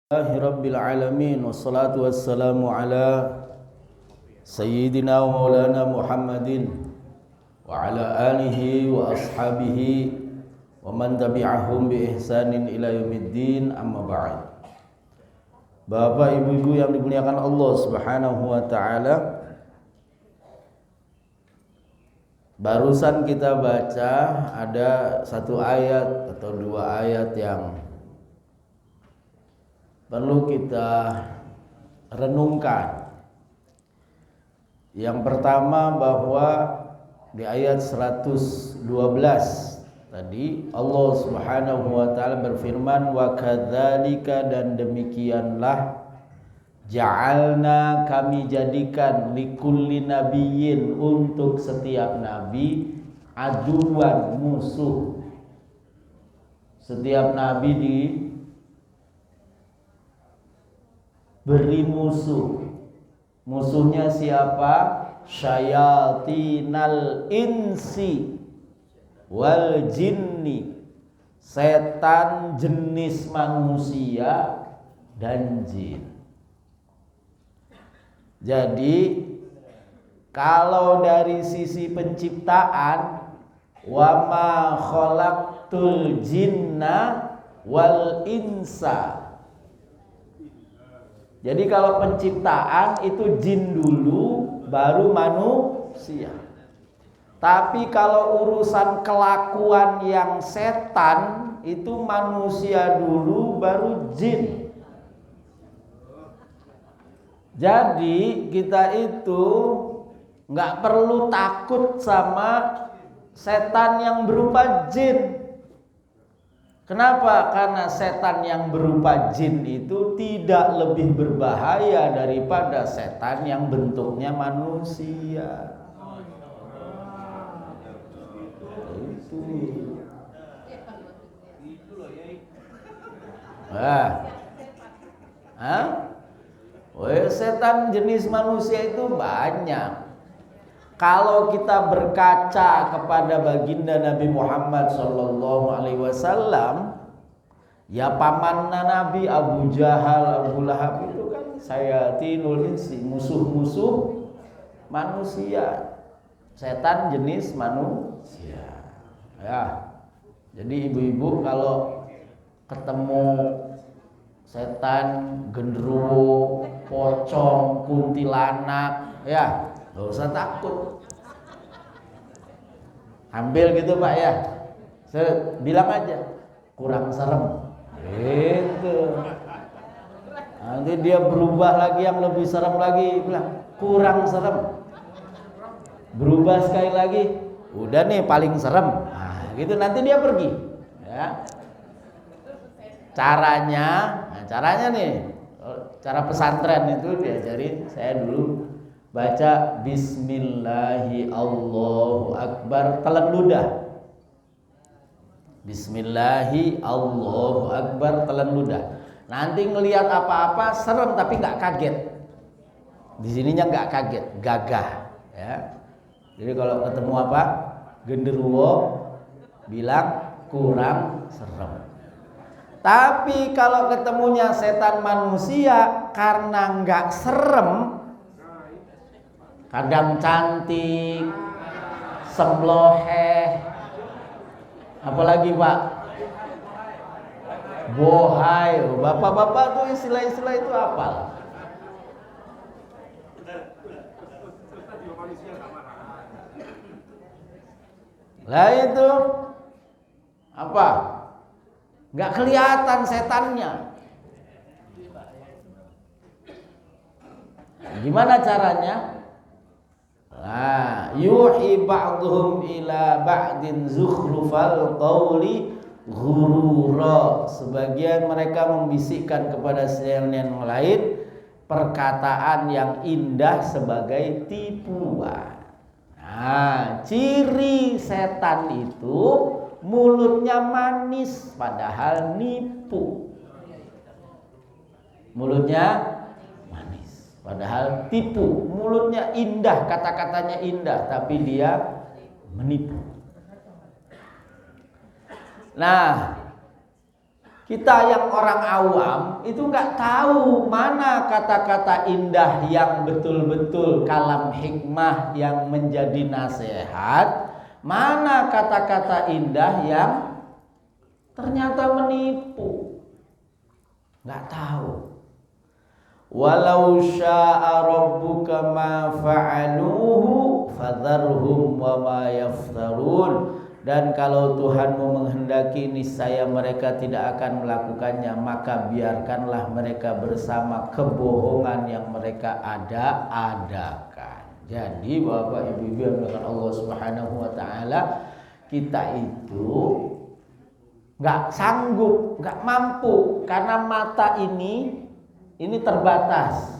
Rabbil alamin wassalatu wassalamu ala sayyidina wa maulana Muhammadin wa ala alihi wa ashabihi wa man tabi'ahum bi ihsanin ila yaumiddin, amma ba'd. Bapak ibu-ibu yang dimuliakan Allah Subhanahu wa taala, barusan kita baca ada satu ayat atau dua ayat yang perlu kita renungkan. Yang pertama bahwa di ayat 112 tadi Allah Subhanahu wa taala berfirman, wa kadzalika, dan demikianlah, ja'alna, kami jadikan, likulli nabiyyin, untuk setiap nabi, aduwan, musuh. Setiap nabi beri musuh. Musuhnya siapa? Syayatinal insi wal jinni, setan jenis manusia dan jin. Jadi kalau dari sisi penciptaan, wa ma khalaqtul jinna wal insa, jadi kalau penciptaan itu jin dulu baru manusia. Tapi kalau urusan kelakuan yang setan itu manusia dulu baru jin. Jadi kita itu nggak perlu takut sama setan yang berupa jin. Kenapa? Karena setan yang berupa jin itu tidak lebih berbahaya daripada setan yang bentuknya manusia. Itu. Setan jenis manusia itu banyak. Kalau kita berkaca kepada baginda Nabi Muhammad SAW, ya pamanna Nabi Abu Jahal, Abu Lahab itu kan sayatinul insi, musuh-musuh manusia, setan jenis manusia. Ya, jadi ibu-ibu kalau ketemu setan, genderuwo, pocong, kuntilanak, ya gak usah takut. Ambil gitu Pak ya. Saya bilang aja, kurang serem. Gitu. Nanti dia berubah lagi yang lebih serem lagi, bilang kurang serem. Berubah sekali lagi, udah nih paling serem. Nah, gitu nanti dia pergi. Ya. Caranya nih, cara pesantren itu diajarin, saya dulu baca Bismillahi Allahu Akbar, telan ludah. Bismillahi Allahu Akbar, telan ludah. Nanti ngelihat apa-apa serem tapi nggak kaget. Di sininya nggak kaget, gagah. Ya. Jadi kalau ketemu apa, genderuwo, bilang kurang serem. Tapi kalau ketemunya setan manusia, karena nggak serem, kadang cantik, sembloheh, apalagi Pak, bohai. Bapak-bapak tuh istilah-istilah itu hafal. Lah itu apa? Nggak kelihatan setannya. Gimana caranya? Yuhi ba'duhum ila ba'din zukhrufal qawli ghurura. Sebagian mereka membisikkan kepada yang lain perkataan yang indah sebagai tipuan. Nah, ciri setan itu mulutnya manis padahal nipu. Mulutnya padahal tipu. Mulutnya indah, kata-katanya indah, tapi dia menipu. Nah, Kita yang orang awam itu nggak tahu mana kata-kata indah yang betul-betul kalam hikmah yang menjadi nasihat, mana kata-kata indah yang ternyata menipu. Nggak tahu. Walau syaa rabbuka ma fa'aluhu fadharhum wa ma yaftarun. Dan kalau Tuhanmu menghendaki niscaya mereka tidak akan melakukannya, maka biarkanlah mereka bersama kebohongan yang mereka adakan. Jadi Bapak Ibu yang dimuliakan Allah Subhanahu wa taala, kita itu nggak sanggup, nggak mampu karena mata ini terbatas.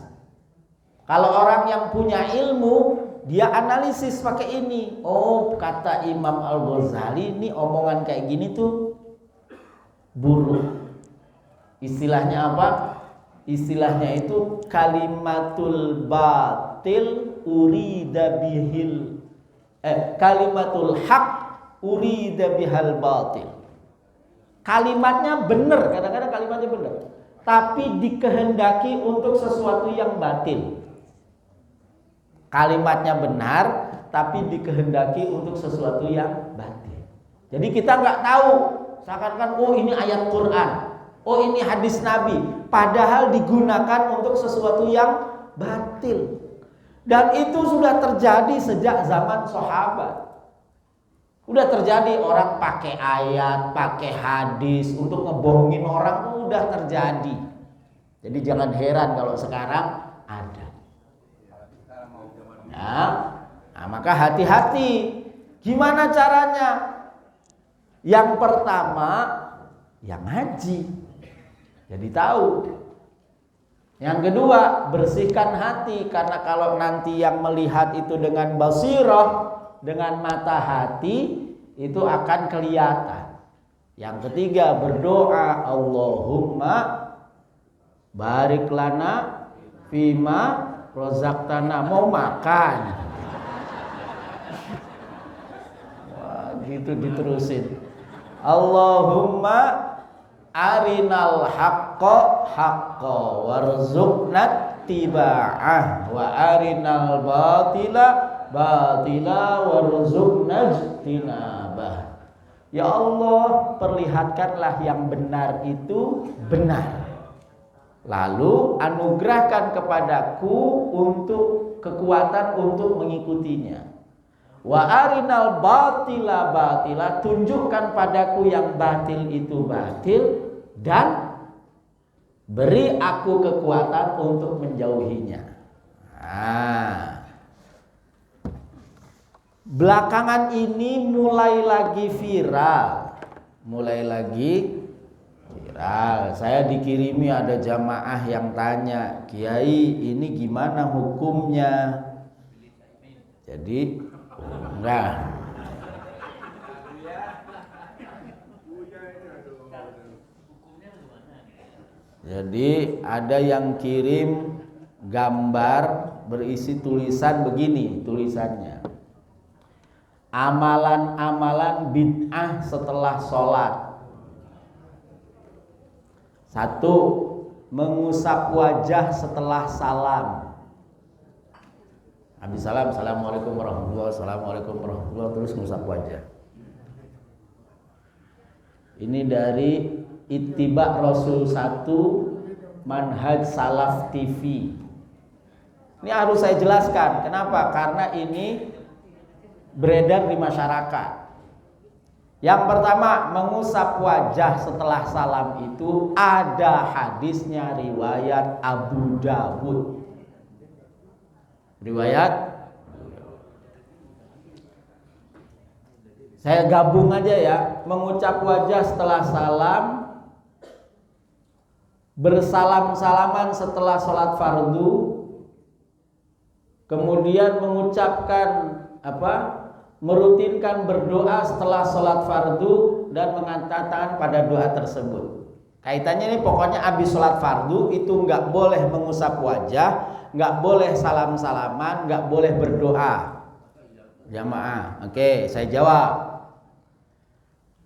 Kalau orang yang punya ilmu, dia analisis pakai ini. Oh, kata Imam Al-Ghazali ini omongan kayak gini tuh buruk. Istilahnya apa? Istilahnya itu kalimatul batil urida bihil kalimatul haq urida bihal batil. Kalimatnya benar, kadang-kadang kalimatnya benar, tapi dikehendaki untuk sesuatu yang batil. Kalimatnya benar, tapi dikehendaki untuk sesuatu yang batil. Jadi kita nggak tahu, seakan-akan oh ini ayat Quran, oh ini hadis Nabi, padahal digunakan untuk sesuatu yang batil. Dan itu sudah terjadi sejak zaman sahabat. Udah terjadi orang pakai ayat, pakai hadis untuk ngebohongin orang, udah terjadi. Jadi jangan heran kalau sekarang ada. Nah, maka hati-hati. Gimana caranya? Yang pertama, yang ngaji. Jadi tahu. Yang kedua, bersihkan hati, karena kalau nanti yang melihat itu dengan basirah, dengan mata hati, itu akan kelihatan. Yang ketiga, berdoa, Allahumma barik lana fima rozaqtana. Mau makan, wah, gitu diterusin. Allahumma arinal haqqo haqqo warzuqna tiba'ah wa arinal batila batila warzuqna ijtinabah. Ya Allah, perlihatkanlah yang benar itu benar, lalu anugerahkan kepadaku untuk kekuatan untuk mengikutinya. Wa arinal batila batila, tunjukkan padaku yang batil itu batil, dan beri aku kekuatan untuk menjauhinya. Belakangan ini mulai lagi viral. Saya dikirimi ada jamaah yang tanya, Kiai ini gimana hukumnya? Jadi enggak. Jadi ada yang kirim gambar berisi tulisan begini, tulisannya: amalan-amalan bid'ah setelah sholat. 1. Mengusap wajah setelah salam. Habis salam, assalamualaikum warahmatullahi wabarakatuh, assalamualaikum warahmatullahi wabarakatuh, terus mengusap wajah. Ini dari Ittiba Rasul 1 Manhaj Salaf TV. Ini harus saya jelaskan. Kenapa? Karena ini beredar di masyarakat. Yang pertama, mengusap wajah setelah salam itu ada hadisnya, riwayat Abu Dawud. Saya gabung aja ya. Mengucap wajah setelah salam, bersalam-salaman setelah sholat fardu, kemudian mengucapkan merutinkan berdoa setelah sholat fardu dan mengangkat tangan pada doa tersebut. Kaitannya ini pokoknya habis sholat fardu itu nggak boleh mengusap wajah, nggak boleh salam-salaman, nggak boleh berdoa. Jamaah, oke, saya jawab.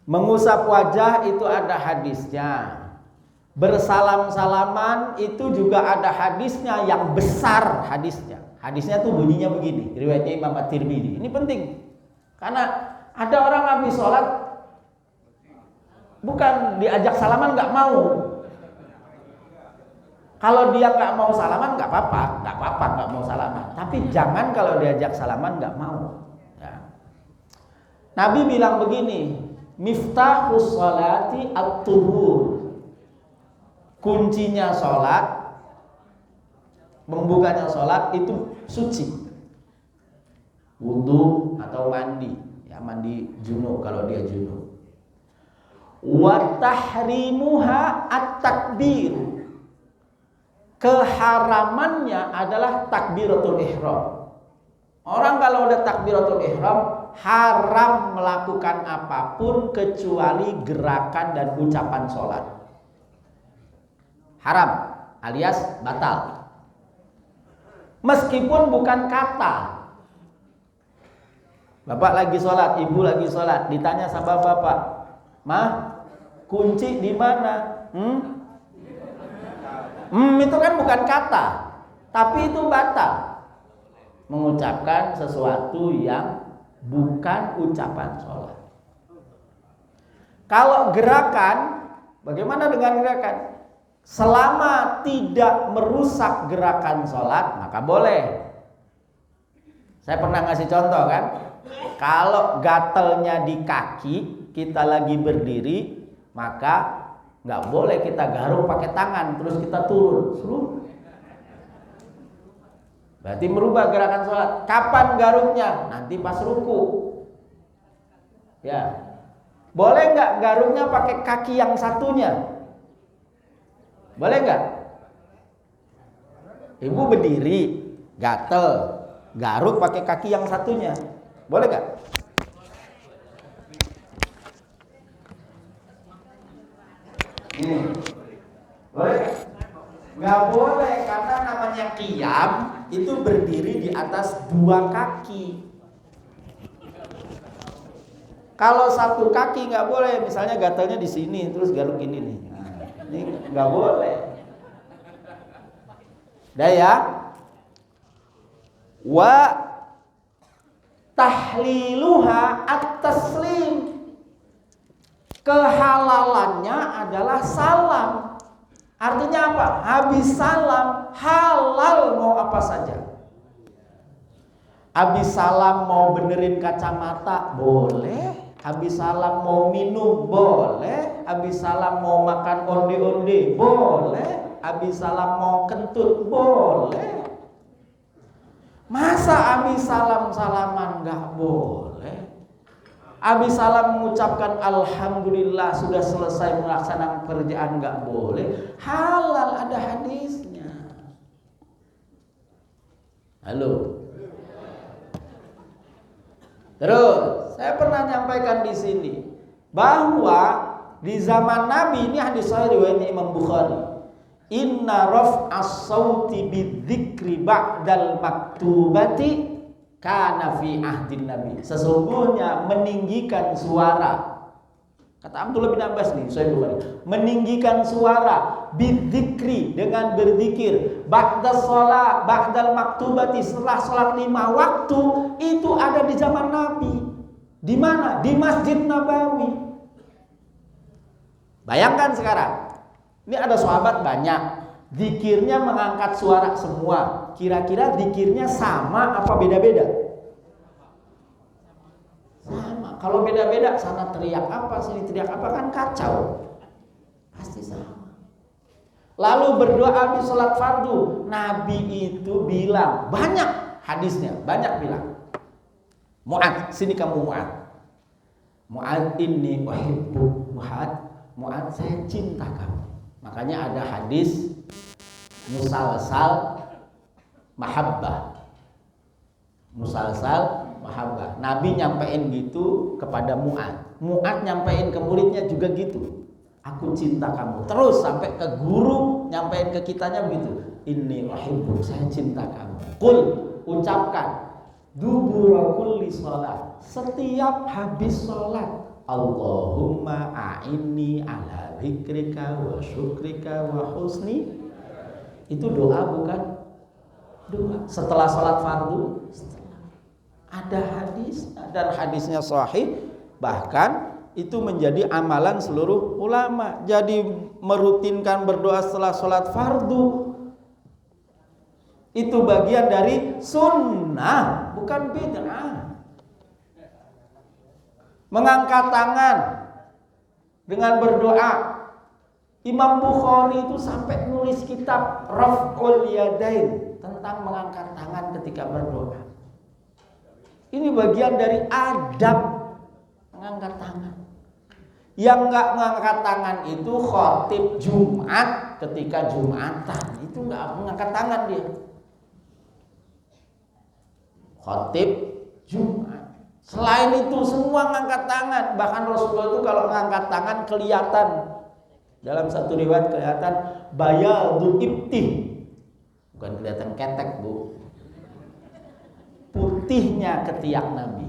Mengusap wajah itu ada hadisnya. Bersalam-salaman itu juga ada hadisnya yang besar hadisnya. Hadisnya tuh bunyinya begini, riwayatnya Imam At-Tirmidzi. Ini penting. Karena ada orang habis sholat bukan diajak salaman nggak mau. Kalau dia nggak mau salaman nggak apa-apa nggak mau salaman. Tapi jangan kalau diajak salaman nggak mau. Ya. Nabi bilang begini, miftahus sholati at-tuhur. Kuncinya sholat, membukanya sholat itu suci, wudu atau mandi, ya mandi junub kalau dia junub. Wa tahrimuha at-takbir. Keharamannya adalah takbiratul ihram. Orang kalau udah takbiratul ihram haram melakukan apapun kecuali gerakan dan ucapan sholat. Haram alias batal. Meskipun bukan kata. Bapak lagi sholat, ibu lagi sholat, ditanya sama bapak, "Mah, kunci di mana?" Itu kan bukan kata, tapi itu batal. Mengucapkan sesuatu yang bukan ucapan sholat. Kalau gerakan, bagaimana dengan gerakan? Selama tidak merusak gerakan sholat, maka boleh. Saya pernah ngasih contoh kan, kalau gatelnya di kaki, kita lagi berdiri, maka nggak boleh kita garuk pakai tangan terus kita turun. Berarti merubah gerakan sholat. Kapan garuknya? Nanti pas ruku. Ya, boleh nggak garuknya pakai kaki yang satunya? Boleh nggak? Ibu berdiri, gatel, garuk pakai kaki yang satunya, boleh nggak? Ini boleh? Nggak boleh, karena namanya qiyam itu berdiri di atas dua kaki. Kalau satu kaki nggak boleh, misalnya gatelnya di sini terus garuk ini nih. Ini nggak boleh. Dah ya. Wa tahliluha at-taslim. Kehalalannya adalah salam. Artinya apa? Habis salam halal mau apa saja. Habis salam mau benerin kacamata boleh. Habis salam mau minum boleh, habis salam mau makan onde-onde boleh, habis salam mau kentut boleh. Masa habis salam salaman nggak boleh? Habis salam mengucapkan alhamdulillah sudah selesai melaksanakan pekerjaan nggak boleh? Halal, ada hadisnya. Halo. Terus, saya pernah nyampaikan di sini bahwa di zaman Nabi, ini hadis sahih riwayatnya Imam Bukhari. Inna raf'as sauti bidzikri ba'dal maktubati kana fi ahdin Nabi. Sesungguhnya meninggikan suara, kata Abdullah bin Abbas nih, sahih Bukhari, meninggikan suara bidzikri dengan berzikir ba'das shalah ba'dal maktubati setelah salat 5 waktu itu ada di zaman Nabi. Di mana? Di Masjid Nabawi. Bayangkan sekarang, ini ada sahabat banyak, zikirnya mengangkat suara semua. Kira-kira zikirnya sama apa beda-beda? Sama. Kalau beda-beda, sana teriak apa, sini teriak apa, kan kacau. Pasti sama. Lalu berdoa habis sholat fardu, Nabi itu bilang, banyak hadisnya, banyak bilang, Mu'ad, sini kamu Mu'ad. Mu'ad inni uhibbu, Mu'ad saya cinta kamu. Makanya ada hadis musalsal mahabbah. Musalsal mahabbah. Nabi nyampein gitu kepada Mu'ad. Mu'ad nyampein ke muridnya juga gitu. Aku cinta kamu. Terus sampai ke guru nyampein ke kitanya begitu. Inni uhibbu, saya cinta kamu. Qul, ucapkan dubura kulli shalah, setiap habis sholat, Allahumma a'inni ala dzikrika wa syukrika wa husni. Itu doa bukan? Doa. Setelah sholat fardu, ada hadis dan hadisnya sahih, bahkan itu menjadi amalan seluruh ulama. Jadi merutinkan berdoa setelah sholat fardu itu bagian dari sunnah, bukan bid'ah. Mengangkat tangan dengan berdoa, Imam Bukhari itu sampai nulis kitab Raf'ul Yadain tentang mengangkat tangan ketika berdoa. Ini bagian dari adab mengangkat tangan. Yang nggak mengangkat tangan itu khotib Jumat ketika Jumatan, itu nggak mengangkat tangan dia. Khotib Jumat. Selain itu semua mengangkat tangan. Bahkan Rasulullah itu kalau mengangkat tangan kelihatan, dalam satu riwayat kelihatan bayadul ibtih, bukan kelihatan ketek bu, putihnya ketiak Nabi,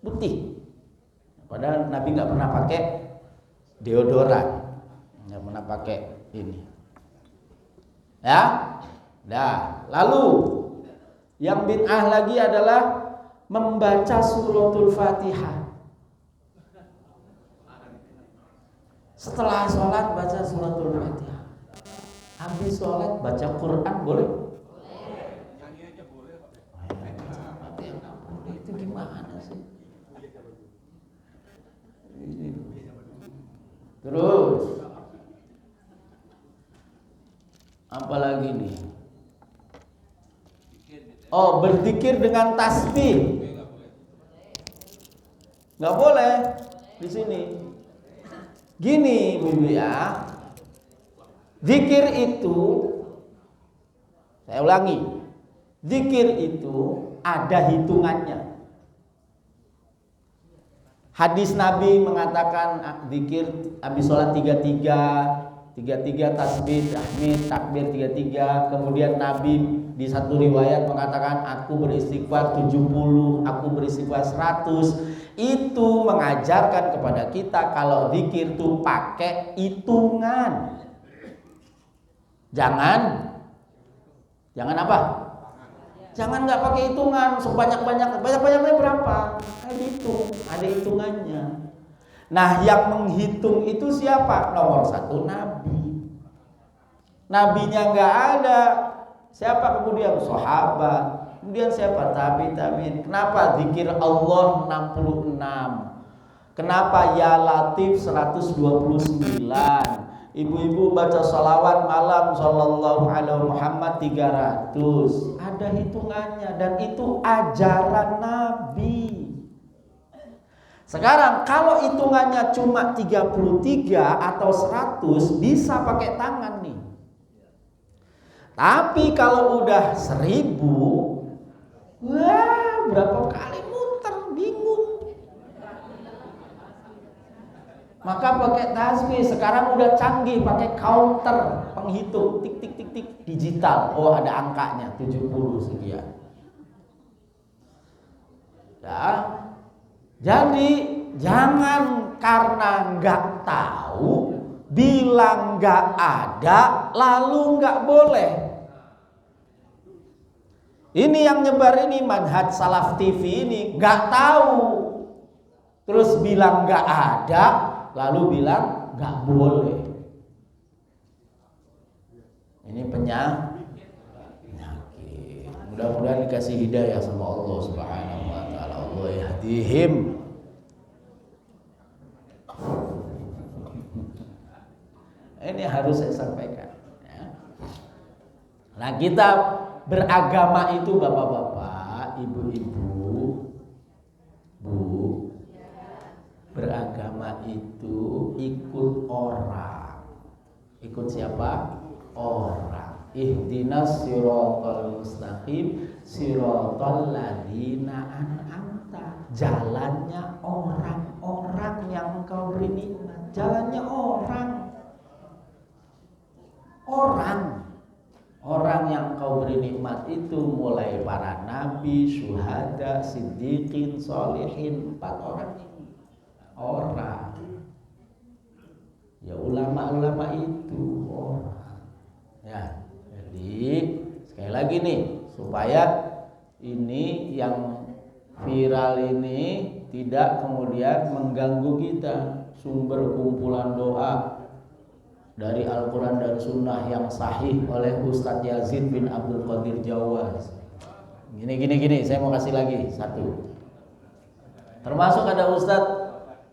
putih. Padahal Nabi nggak pernah pakai deodoran, nggak pernah pakai ini. Ya, dah. Lalu yang bid'ah lagi adalah membaca suratul Fatihah. Setelah sholat baca suratul Fatihah. Habis sholat baca Quran boleh? Nyanyi aja boleh. Itu gimana sih? Terus apa lagi nih? Oh, berzikir dengan tasbih. Nggak boleh di sini. Gini Ibu ya, zikir itu, saya ulangi, zikir itu ada hitungannya. Hadis Nabi mengatakan zikir habis sholat 33 tasbih, tahmid, takbir 33. Kemudian Nabi di satu riwayat mengatakan aku beristighfar 70, aku beristighfar 100. Itu mengajarkan kepada kita kalau zikir itu pakai hitungan. Jangan apa? Jangan nggak pakai hitungan banyak-banyaknya berapa? Dihitung, ada hitungannya. Nah, yang menghitung itu siapa? Nomor 1 Nabi. Nabinya nggak ada. Siapa kemudian? Sahabat. Kemudian siapa? Tabi'in. Kenapa zikir Allah 66? Kenapa ya Latif 129? Ibu-ibu baca salawat malam sallallahu alaihi Muhammad 300. Ada hitungannya dan itu ajaran Nabi. Sekarang kalau hitungannya cuma 33 atau 100 bisa pakai tangan nih. Tapi kalau udah 1000, wah, berapa kali muter, bingung. Maka pakai tasbih. Sekarang udah canggih, pakai counter penghitung, tik tik tik tik digital. Oh, ada angkanya 70 sekian. Ya. Jadi jangan karena nggak tahu bilang nggak ada lalu nggak boleh. Ini yang nyebar ini manhaj Salaf TV ini nggak tahu, terus bilang nggak ada, lalu bilang nggak boleh. Ini penyakit. Mudah-mudahan dikasih hidayah sama Allah Subhanahu Wa Taala. Allah yahdihim. Ini harus saya sampaikan. Nah, kita beragama itu bapak-bapak, ibu-ibu, bu, beragama itu ikut orang. Ikut siapa? Orang. Ihdinas siratal mustaqim siratal ladzina an'amta. Jalannya orang-orang yang engkau beri nikmat. Jalannya orang yang kau beri nikmat itu mulai para nabi, syuhada, siddiqin, sholihin, 4 orang ini orang. Ya ulama-ulama itu orang. Ya, jadi sekali lagi nih supaya ini yang viral ini tidak kemudian mengganggu kita. Sumber kumpulan doa dari Al-Quran dan Sunnah yang sahih oleh Ustadz Yazid bin Abdul Qadir Jawaz. Gini, saya mau kasih lagi satu. Termasuk ada Ustadz,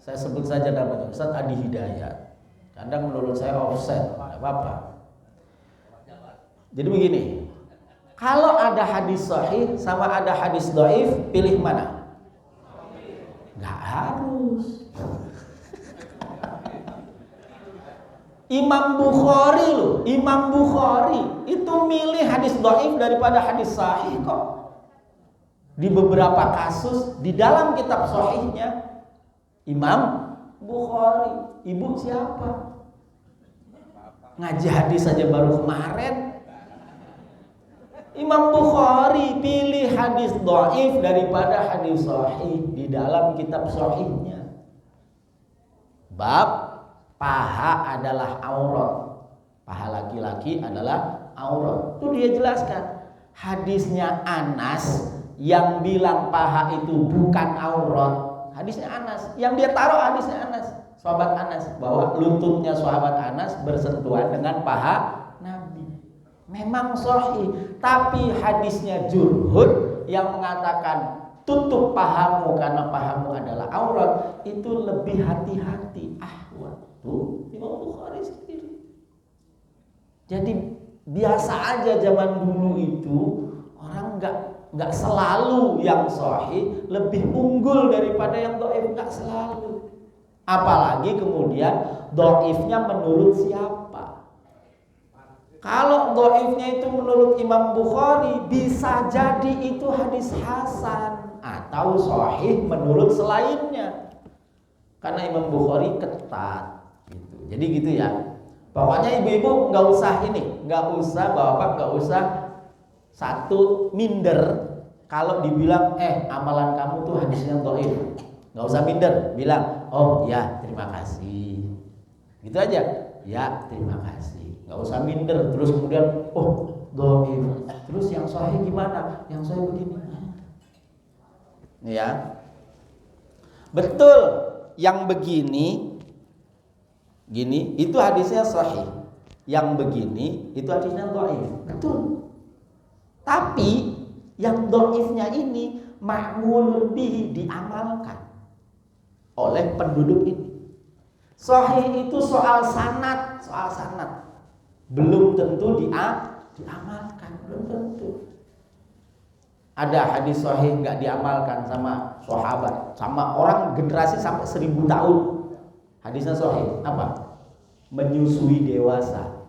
saya sebut saja namanya Ustadz Adi Hidayat. Kadang menurut saya offset, tidak apa-apa. Jadi begini, kalau ada hadis sahih sama ada hadis dhaif, pilih mana? Nggak harus. Imam Bukhari itu milih hadis dhaif daripada hadis sahih kok. Di beberapa kasus di dalam kitab sahihnya Imam Bukhari, ibu siapa? Ngaji hadis saja baru kemarin. Imam Bukhari pilih hadis dhaif daripada hadis sahih di dalam kitab sahihnya. Bab paha adalah aurat. Paha laki-laki adalah aurat. Itu dia jelaskan. Hadisnya Anas yang bilang paha itu bukan aurat. Hadisnya Anas. Yang dia taruh hadisnya Anas. Sahabat Anas, bahwa lututnya sahabat Anas bersentuhan dengan paha Nabi. Memang sahih, tapi hadisnya Jurhud yang mengatakan tutup pahamu karena pahamu adalah aurat, itu lebih hati-hati. Tuh Imam Bukhari sendiri. Jadi biasa aja zaman dulu itu orang nggak selalu yang sahih lebih unggul daripada yang dhaif, nggak selalu. Apalagi kemudian dhaifnya menurut siapa? Kalau dhaifnya itu menurut Imam Bukhari, bisa jadi itu hadis hasan atau sahih menurut selainnya. Karena Imam Bukhari ketat gitu. Jadi gitu ya. Pokoknya ibu-ibu nggak usah bapak nggak usah satu minder kalau dibilang amalan kamu tuh hadisnya dhaif. Nggak usah minder, bilang oh ya terima kasih, gitu aja, ya terima kasih. Nggak usah minder terus kemudian oh dhaif, terus yang sahih gimana? Yang sahih begini. Nih ya, betul yang begini gini itu hadisnya sahih, yang begini itu hadisnya dhaif, betul. Tapi yang dhaifnya ini ma'mulun bihi, diamalkan oleh penduduk ini. Sahih itu soal sanad, belum tentu diamalkan, belum tentu. Ada hadis sahih nggak diamalkan sama sahabat, sama orang generasi sampai 1000 tahun. Hadisnya sahih apa? Menyusui dewasa,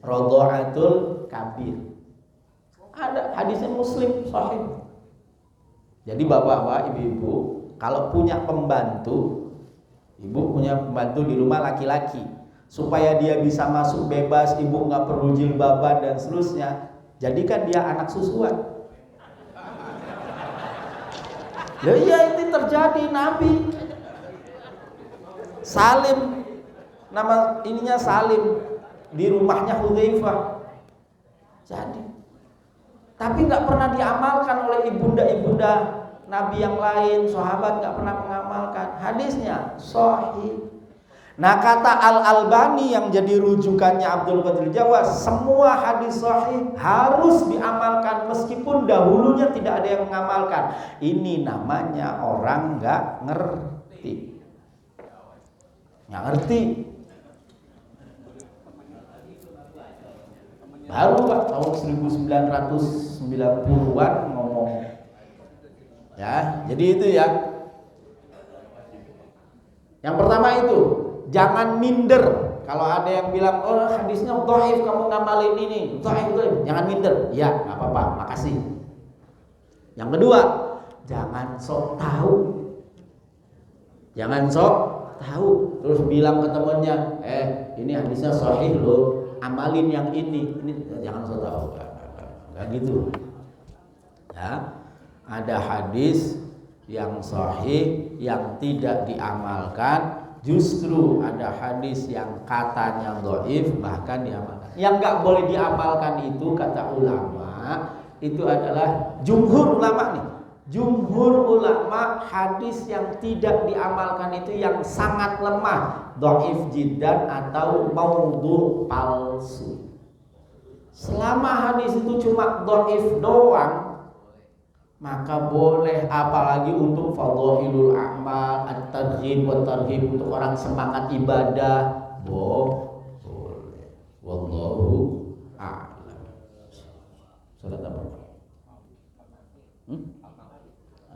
radha'atul kabir. Ada hadisnya Muslim sahih. Jadi bapak-bapak, ibu-ibu, kalau punya pembantu, ibu punya pembantu di rumah laki-laki, supaya dia bisa masuk bebas, ibu nggak perlu jilbaban dan seterusnya, jadikan dia anak susuan. Ya iya, itu terjadi. Nabi Salim, nama ininya Salim, di rumahnya Hudzaifah. Jadi, tapi nggak pernah diamalkan oleh ibunda-ibunda Nabi yang lain, sahabat nggak pernah mengamalkan. Hadisnya sahih. Nah, kata Al-Albani yang jadi rujukannya Abdul Qadir Jawaz, semua hadis sahih harus diamalkan meskipun dahulunya tidak ada yang mengamalkan. Ini namanya orang nggak ngerti. Nggak ngerti. Baru Pak tahun 1990-an ngomong. Ya, jadi itu ya. Yang pertama itu, jangan minder. Kalau ada yang bilang, oh hadisnya dhaif, kamu ngamalin ini, dhaif. Jangan minder. Ya, nggak apa-apa, makasih. Yang kedua, jangan sok tahu. Jangan sok tahu. Terus bilang ke temannya, ini hadisnya sahih loh, amalin yang ini. Ini jangan sok tahu. Nggak gitu. Ya. Ada hadis yang sahih yang tidak diamalkan justru ada hadis yang katanya dhaif bahkan diamalkan. Yang nggak boleh diamalkan itu kata ulama itu adalah jumhur ulama nih. Jumhur ulama hadis yang tidak diamalkan itu yang sangat lemah, dhaif jiddan atau maudhu palsu. Selama hadis itu cuma dhaif doang, maka boleh, apalagi untuk fadhailul a'mal, at-targhib wa tarhib, untuk orang semangat ibadah, boleh. Wallahu a'lam. Surat apa?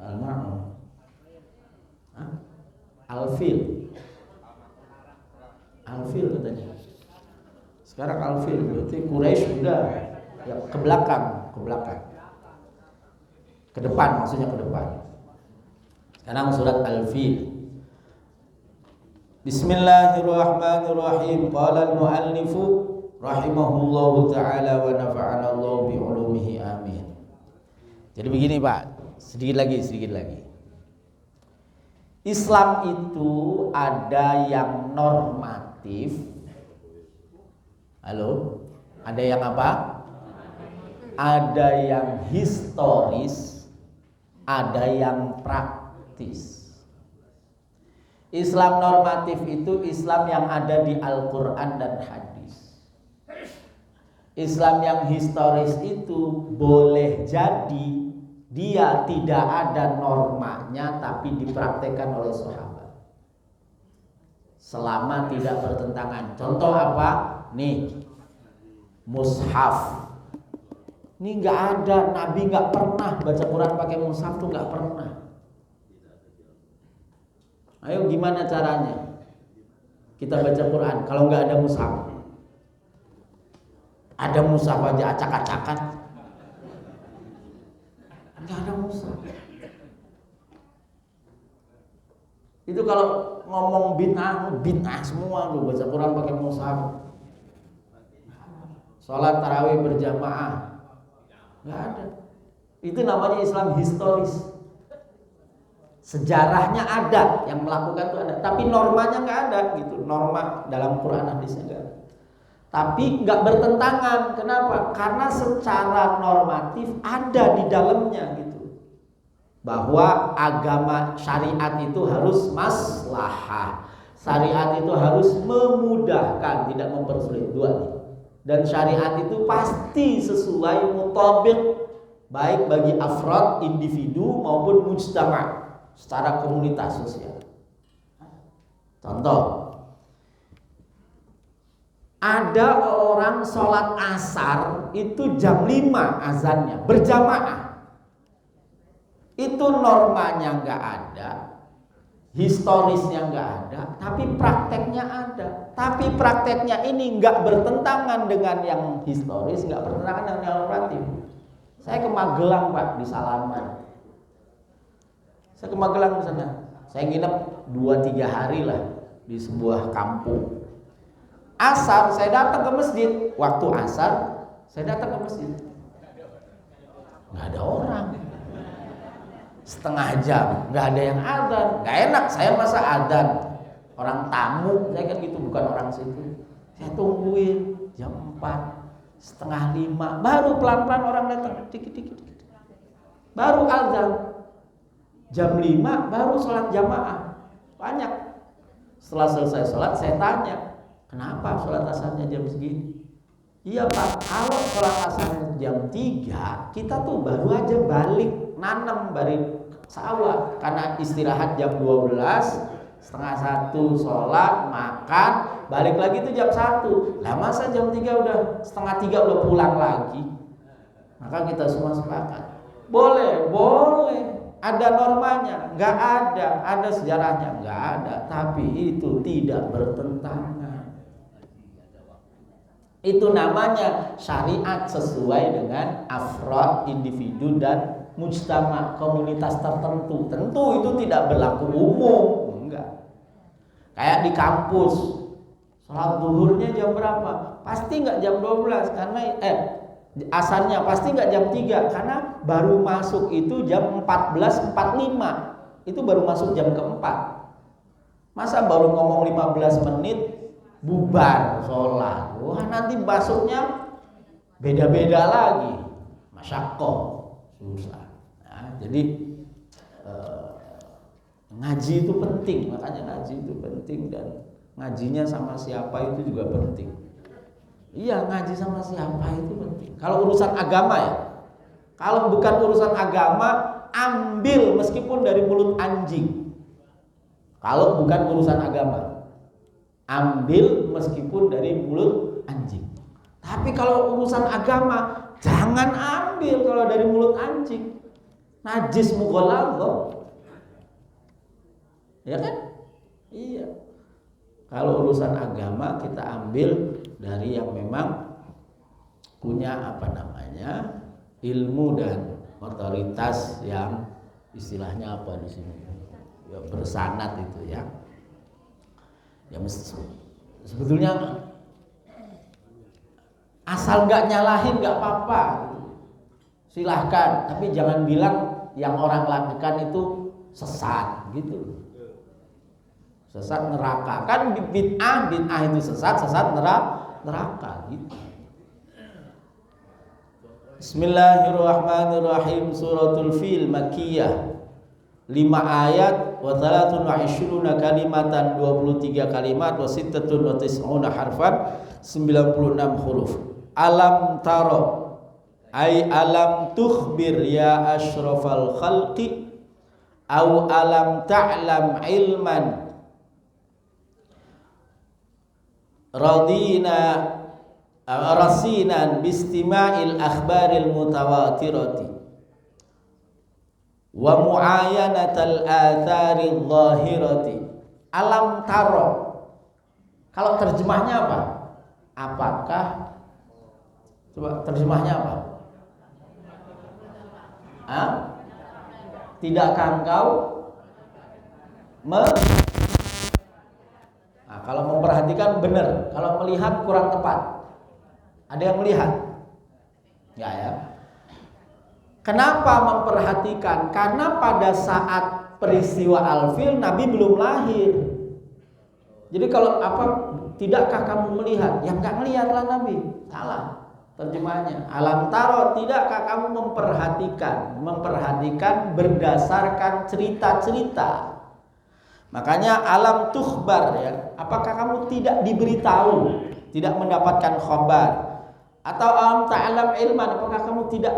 Al-Ma'un. Al-Fil. Al-Fil katanya. Sekarang Al-Fil berarti Quraisy sudah ya, ke belakang. Ke depan, maksudnya ke depan. Sekarang surat Al-Fil. Bismillahirrahmanirrahim. Qala al-muallifu rahimahullahu ta'ala wa nafa'ana Allah bi ulumihi amin. Jadi begini Pak, sedikit lagi. Islam itu ada yang normatif. Halo? Ada yang apa? Ada yang historis, ada yang praktis. Islam normatif itu Islam yang ada di Al-Quran dan hadis. Islam yang historis itu boleh jadi dia tidak ada normanya tapi dipraktekkan oleh sahabat selama tidak bertentangan. Contoh apa? Nih, mushaf. Ini nggak ada, Nabi nggak pernah baca Quran pakai mushaf tuh, nggak pernah. Ayo gimana caranya kita baca Quran kalau nggak ada mushaf? Ada mushaf aja acak-acakan. Nggak ada mushaf. Itu kalau ngomong bid'ah semua tuh, baca Quran pakai mushaf. Sholat tarawih berjamaah, nggak ada. Itu namanya Islam historis. Sejarahnya ada, yang melakukan itu ada, tapi normanya nggak ada gitu. Norma dalam Quran hadisnya nggak ada. Tapi nggak bertentangan. Kenapa? Karena secara normatif ada di dalamnya gitu. Bahwa agama syariat itu harus maslahah. Syariat itu harus memudahkan, tidak mempersulit. Dua nih. Dan syariat itu pasti sesuai mutabik, baik bagi afrad, individu maupun mujtama, secara komunitas sosial. Contoh, ada orang sholat asar itu jam 5 azannya berjamaah. Itu normanya nggak ada, historisnya nggak ada, tapi prakteknya ada. Tapi prakteknya ini nggak bertentangan dengan yang historis, nggak bertentangan dengan yang normatif. Saya ke Magelang Pak, di Salaman. Saya ke Magelang di sana. Saya nginep 2-3 hari lah di sebuah kampung. Asar saya datang ke masjid. Waktu asar saya datang ke masjid, nggak ada orang. Setengah jam nggak ada yang adzan. Nggak enak saya masa adzan. Orang tamu, saya kan gitu, bukan orang situ. Saya tungguin jam 4, setengah 5, baru pelan-pelan orang datang, dikit-dikit. Baru azan. Jam 5 baru sholat jamaah. Banyak. Setelah selesai sholat saya tanya, kenapa sholat asarnya jam segini? Iya Pak, kalau sholat asarnya jam 3, kita tuh baru aja balik nanam dari sawah. Karena istirahat jam 12, setengah 1 sholat, makan, balik lagi tuh jam 1. Lah masa jam 3 udah setengah 3 udah pulang lagi? Maka kita semua sepakat, boleh. Ada normanya? Nggak ada. Ada sejarahnya? Nggak ada. Tapi itu tidak bertentangan. Itu namanya syariat sesuai dengan afrod, individu dan mujtama, komunitas tertentu. Tentu itu tidak berlaku umum. Enggak. Kayak di kampus, sholat zuhurnya jam berapa? Pasti nggak jam 12 karena asarnya pasti nggak jam 3 karena baru masuk itu jam 14.45. Itu baru masuk jam keempat. Masa baru ngomong 15 menit bubar sholat? Wah, nanti masuknya beda-beda lagi. Masyakoh, susah. Nah, jadi ngaji itu penting, makanya ngaji itu penting, dan ngajinya sama siapa itu juga penting. Iya, ngaji sama siapa itu penting. Kalau urusan agama ya, kalau bukan urusan agama, ambil meskipun dari mulut anjing. Kalau bukan urusan agama, ambil meskipun dari mulut anjing. Tapi kalau urusan agama, jangan ambil kalau dari mulut anjing. Najis mughalladhah. Ya kan? Iya. Kalau urusan agama kita ambil dari yang memang punya ilmu dan otoritas yang istilahnya apa di sini? Ya, bersanad itu ya. Ya sebetulnya asal nggak nyalahin nggak apa-apa, silahkan. Tapi jangan bilang yang orang lakukan itu sesat gitu. Sesat neraka, kan bid'ah itu sesat neraka gitu. Bismillahirrahmanirrahim. Suratul Fil Makkiyah, 5 ayat wa 23 kalimatan, 23 kalimat, wa 96 harfan, 96 huruf. Alam taro, ay alam tukhbir ya asyrafal khalqi, au alam ta'lam ilman rasinan bistima'il akhbaril mutawatirati wa mu'ayanatal atharil zahirati. Alam taro, kalau terjemahnya apa? Apakah, coba terjemahnya apa? Tidakkah engkau kalau memperhatikan benar, kalau melihat kurang tepat. Ada yang melihat? Enggak ya? Kenapa memperhatikan? Karena pada saat peristiwa Al-Fil Nabi belum lahir. Jadi kalau tidakkah kamu melihat? Ya enggak melihatlah Nabi. Salah terjemahnya. Alam taro, tidakkah kamu memperhatikan berdasarkan cerita-cerita. Makanya alam tukhbar ya. Apakah kamu tidak diberitahu, tidak mendapatkan khabar? Atau alam ta'lam ilman, apakah kamu tidak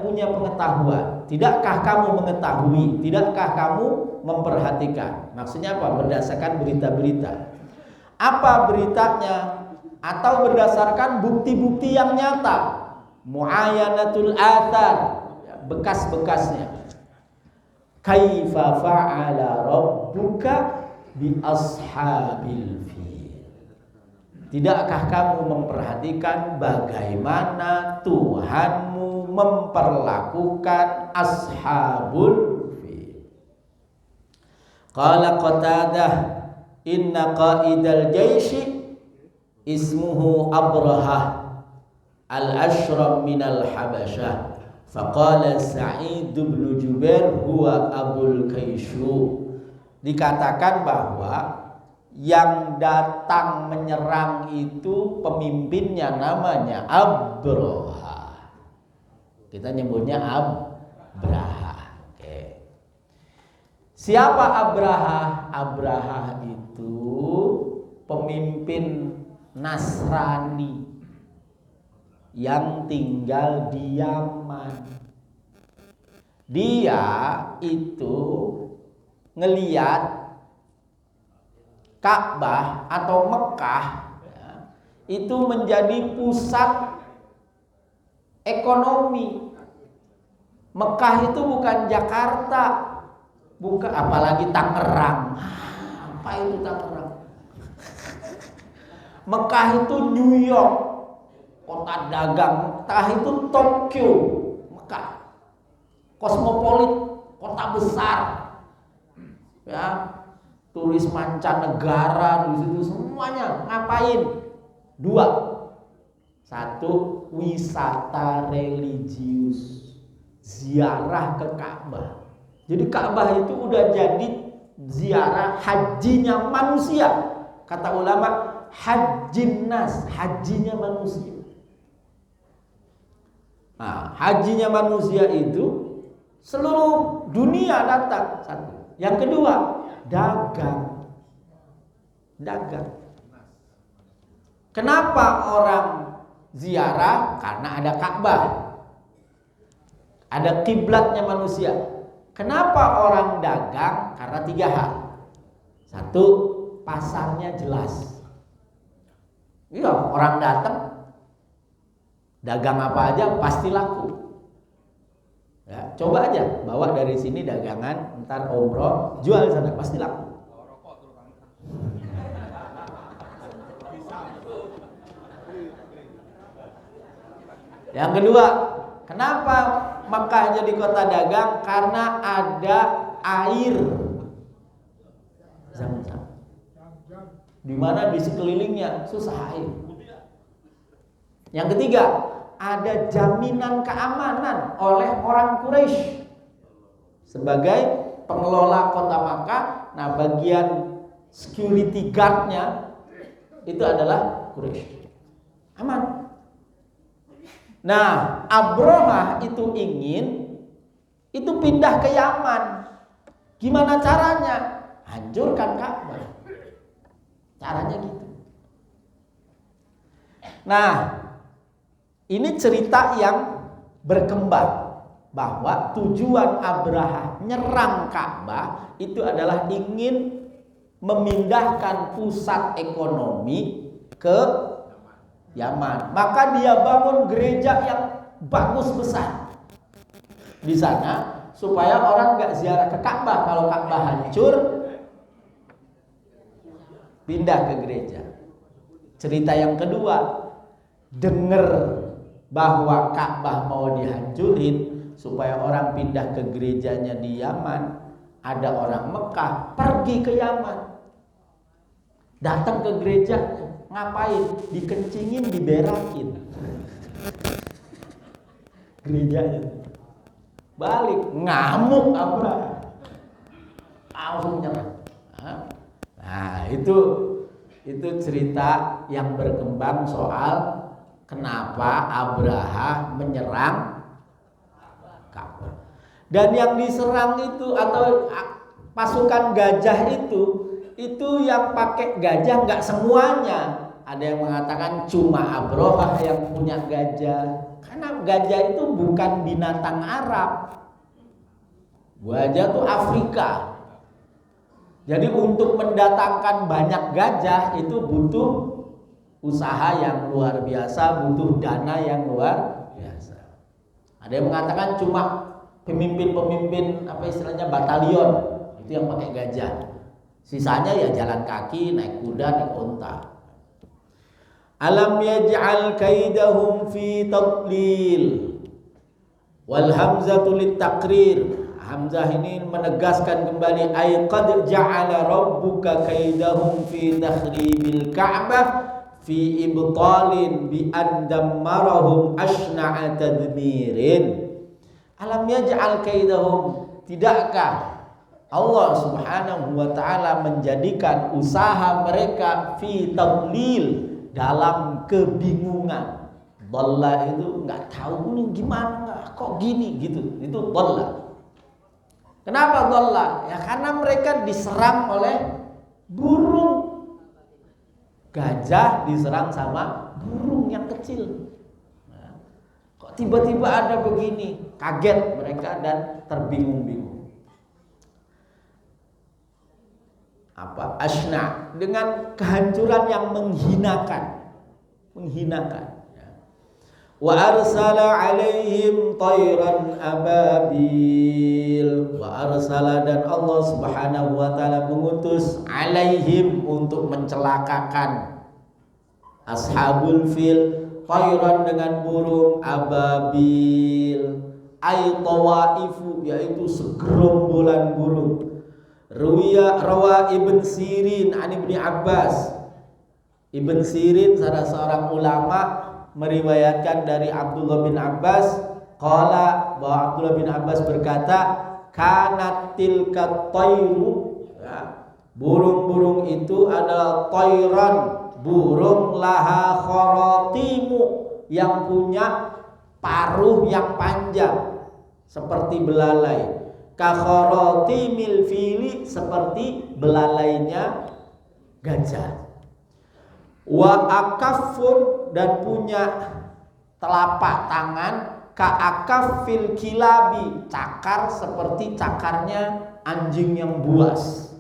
punya pengetahuan? Tidakkah kamu mengetahui? Tidakkah kamu memperhatikan? Maksudnya apa? Berdasarkan berita-berita. Apa beritanya? Atau berdasarkan bukti-bukti yang nyata? Mu'ayanatul athar, bekas-bekasnya. Kaifa fa'ala rabbuka bi ashabil fil. Tidakkah kamu memperhatikan bagaimana Tuhanmu memperlakukan ashabul fil? Qala Qatadah, inna qaidal jaishi ismuhu Abrahah al-ashram minal Habasyah. Faqala Sa'id bin Jubair huwa Abul Kaishu. Dikatakan bahwa yang datang menyerang itu pemimpinnya namanya Abraha. Kita nyebutnya Abraha. Oke. Siapa Abraha? Abraha itu pemimpin Nasrani yang tinggal di Yaman. Dia itu ngeliat Ka'bah atau Mekah ya, itu menjadi pusat ekonomi. Mekah itu bukan Jakarta, bukan apalagi Tangerang. Apa itu Tangerang? Mekah itu New York, kota dagang. Mekah itu Tokyo, Mekah kosmopolit, kota besar. Ya, turis mancanegara di situ semuanya ngapain? Dua. Satu, wisata religius, ziarah ke Ka'bah. Jadi Ka'bah itu udah jadi ziarah hajinya manusia. Kata ulama, hajjin nas, hajinya manusia. Nah, hajinya manusia itu seluruh dunia datang, satu. Yang kedua, dagang. Kenapa orang ziarah? Karena ada Ka'bah, ada kiblatnya manusia. Kenapa orang dagang? Karena 3 hal. Satu, pasarnya jelas. Iya, orang datang, dagang apa aja pasti laku. Ya, coba aja bawa dari sini dagangan, ntar umroh, jual di sana pasti laku. Yang kedua, kenapa Makkah jadi kota dagang? Karena ada air Zam-Zam, di mana di sekelilingnya susah air. Yang ketiga, ada jaminan keamanan oleh orang Quraisy sebagai pengelola kota Makkah. Nah, bagian security guardnya itu adalah Quraisy. Aman. Nah, Abrahah itu ingin itu pindah ke Yaman. Gimana caranya? Hancurkan Ka'bah. Caranya gitu. Nah, ini cerita yang berkembang bahwa tujuan Abrahah nyerang Ka'bah itu adalah ingin memindahkan pusat ekonomi ke Yaman. Maka dia bangun gereja yang bagus besar di sana supaya orang nggak ziarah ke Ka'bah. Kalau Ka'bah hancur, pindah ke gereja. Cerita yang kedua, dengar bahwa Ka'bah mau dihancurin supaya orang pindah ke gerejanya di Yaman. Ada orang Mekah pergi ke Yaman, datang ke gerejanya. Ngapain? Dikencingin, diberakin gerejanya. Balik, ngamuk Abraham, langsung nyerang. Nah, itu cerita yang berkembang soal kenapa Abrahah menyerang Ka'bah. Dan yang diserang itu atau pasukan gajah itu yang pakai gajah nggak semuanya. Ada yang mengatakan cuma Abrahah yang punya gajah. Karena gajah itu bukan binatang Arab. Gajah itu Afrika. Jadi untuk mendatangkan banyak gajah itu butuh usaha yang luar biasa, butuh dana yang luar biasa. Ada yang mengatakan cuma pemimpin apa istilahnya batalion itu yang pakai gajah. Sisanya ya jalan kaki, naik kuda, naik unta. Alam yaj'al kaidahum fi tadlil. Wal hamzatu littaqrir. Hamzah ini menegaskan kembali ay qad ja'ala rabbuka kaidahum fi takhribil ka'bah fi ibtalin bi an dammarahum ashna'a tadmirin. Alam yaj'al kaidahum, tidakkah Allah Subhanahu wa taala menjadikan usaha mereka fi tadlil, dalam kebingungan. Dhalla itu enggak tahu ini gimana, kok gini gitu. Itu dhalla. Kenapa dhalla? Ya karena mereka diserang oleh burung. Gajah diserang sama burung yang kecil. Nah, kok tiba-tiba ada begini? Kaget mereka dan terbingung-bingung. Apa? Asna, dengan kehancuran yang menghinakan. Wa arsala alaihim tayran ababil. Wa arsala, dan Allah Subhanahu wa taala mengutus alaihim untuk mencelakakan ashabul fil, tayran dengan burung, ababil ay tawaifu, yaitu segerombolan burung. Rawa Ibn Sirin an Ibni Abbas. Ibn Sirin salah seorang ulama meriwayatkan dari Abdullah bin Abbas qala, bahwa Abdullah bin Abbas berkata kanat tilka tayru, ya. Burung-burung itu adalah tayran, burung laha kharatimu, yang punya paruh yang panjang seperti belalai. Ka kharatimil fili, seperti belalainya gajah. Wa akaffun, dan punya telapak tangan ka akaffil kilabi, cakar seperti cakarnya anjing yang buas.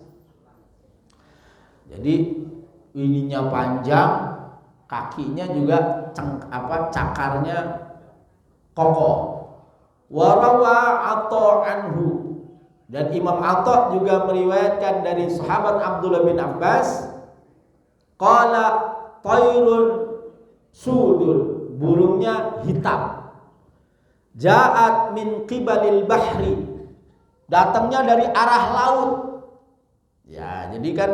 Jadi ininya panjang, kakinya juga cakarnya kokoh. Warawa Atha anhu, dan Imam Atha juga meriwayatkan dari sahabat Abdullah bin Abbas, qala tayrun sudul, burungnya hitam, ja'at min qibalil bahri, datangnya dari arah laut. Ya, jadi kan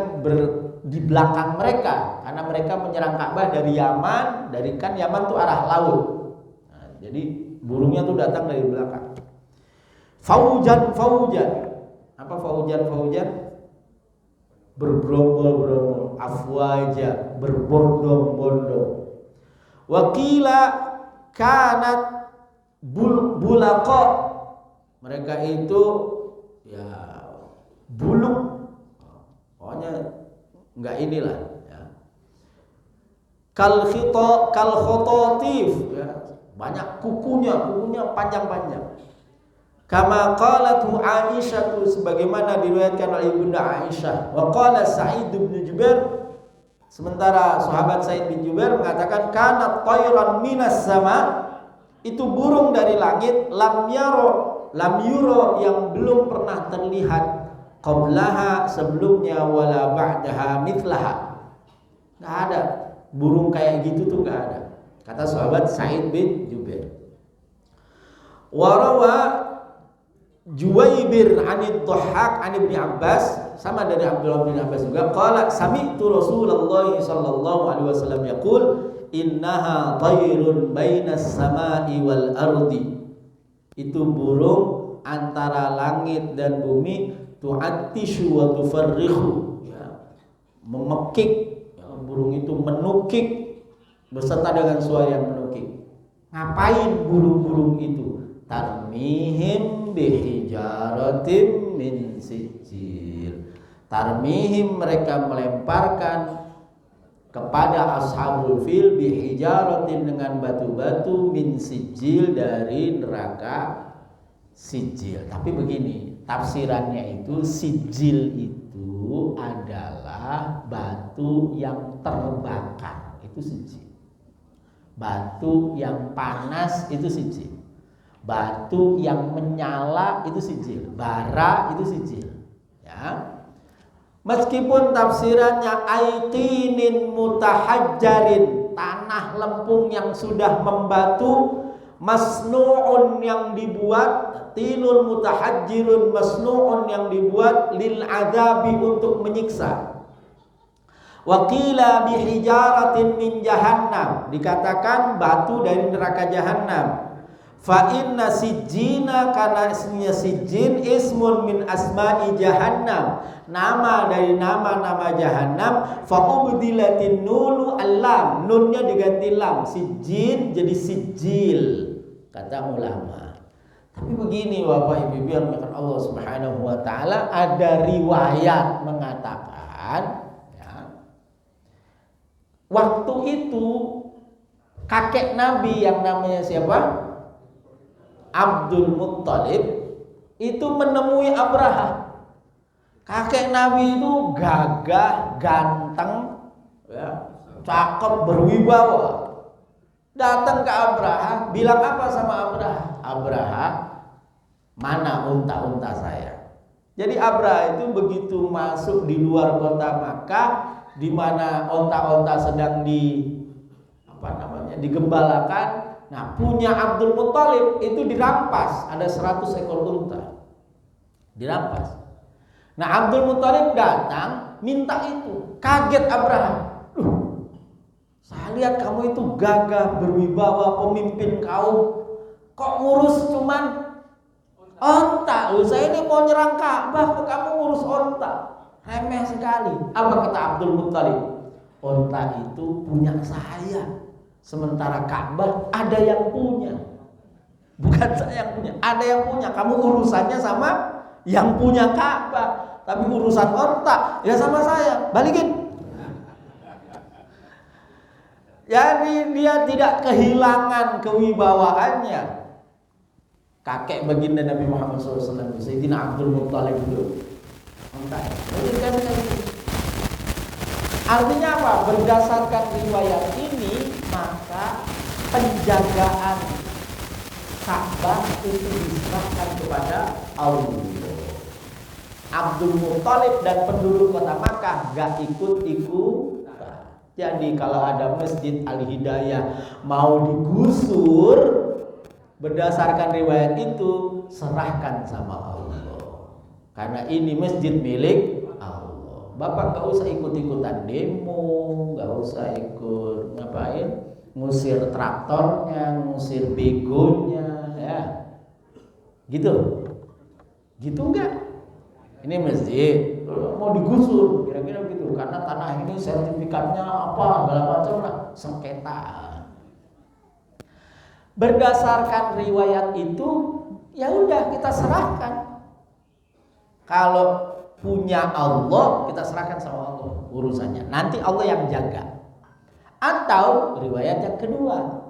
di belakang mereka, karena mereka menyerang Ka'bah dari Yaman, dari kan Yaman tuh arah laut. Nah, jadi burungnya tuh datang dari belakang. Faujan, apa faujan? Bergerombol-gerombol, afwaja, berbondong-bondong. Wakila kanat bulaqa, mereka itu ya buluk, pokoknya enggak inilah ya. Kal khototif ya, banyak kukunya panjang-panjang. Kama qalatu Aisyah, sebagaimana diriwayatkan oleh Ibunda Aisyah. Wa qala Sa'id bin Jubair, sementara sahabat Sa'id bin Jubair mengatakan kanat tayran minas sama, itu burung dari langit, lam yuro, yang belum pernah terlihat, qablaha, sebelumnya, wala ba'daha mithlaha, enggak ada burung kayak gitu tuh, enggak ada, kata sahabat Sa'id bin Jubair. Warawa Juwaibir anid Dhahhak an Ibnu Abbas, sama dari Abdullah bin Abbas juga, qala sami'tu Rasulullah sallallahu alaihi wasallam yaqul innaha tayrun bainas samai wal ardi, itu burung antara langit dan bumi, tu'attishu wa tufarrihu ya, memekik ya, burung itu menukik beserta dengan suara yang menukik. Ngapain burung-burung itu? Tarmihim bihijaratin min sijil, tarmihim, mereka melemparkan kepada ashabul fil, bihijaratin, dengan batu-batu, min sijil, dari neraka sijil. Tapi begini tafsirannya, itu sijil itu adalah batu yang terbakar, itu sijil. Batu yang panas itu sijil, batu yang menyala itu sijil, bara itu sijil ya. Meskipun tafsirannya aitinin mutahajjarin, tanah lempung yang sudah membatu, masnu'un, yang dibuat, tinun mutahajjirun, masnu'un, yang dibuat, lil adabi, untuk menyiksa. Waqila bihijaratin min jahannam, dikatakan batu dari neraka jahannam. Fa inna sijjina, karena ismnya sijjin, ismun min asma'i jahannam, nama dari nama-nama jahannam. Fa ubdilatin nunu al-lam, nunnya diganti lam, sijjin jadi sijil, kata ulama. Tapi begini Bapak Ibu yang dimuliakan Allah Subhanahu wa taala, ada riwayat mengatakan waktu itu kakek Nabi yang namanya siapa? Abdul Muttalib itu menemui Abraha. Kakek Nabi itu gagah, ganteng, ya, cakep, berwibawa. Datang ke Abraha, bilang apa sama Abraha? Abraha, mana unta-unta saya? Jadi Abraha itu begitu masuk di luar kota Makkah, di mana onta-onta sedang digembalakan. Nah, punya Abdul Muttalib itu dirampas, ada 100 ekor unta dirampas. Nah, Abdul Muttalib datang minta itu, kaget Abraham. Saya lihat kamu itu gagah, berwibawa, pemimpin kaum, kok ngurus cuman onta? Saya ini mau nyerang Ka'bah, kok kamu ngurus onta? Remeh sekali. Apa kata Abdul Muttalib? Onta itu punya saya. Sementara Ka'bah ada yang punya. Bukan saya yang punya, ada yang punya. Kamu urusannya sama yang punya Ka'bah. Tapi urusan onta ya sama saya. Balikin. Jadi dia tidak kehilangan kewibawaannya. Kakek baginda Nabi Muhammad SAW, Sayyidina Abdul Muttalib itu. Artinya apa? Berdasarkan riwayat ini, maka penjagaan Ka'bah itu diserahkan kepada Allah. Abdul Muttalib dan penduduk kota Makkah gak ikut-ikut. Jadi kalau ada Masjid Al-Hidayah mau digusur, berdasarkan riwayat itu serahkan sama Allah. Karena ini masjid milik Allah. Bapak gak usah ikut-ikutan demo, gak usah ikut ngapain, ngusir traktornya, ngusir begonya, ya. Gitu enggak? Ini masjid mau digusur, kira-kira gitu. Karena tanah ini sertifikatnya apa, segala macam lah, sengketa. Berdasarkan riwayat itu, ya udah kita serahkan. Kalau punya Allah, kita serahkan sama Allah urusannya. Nanti Allah yang jaga. Atau riwayat yang kedua,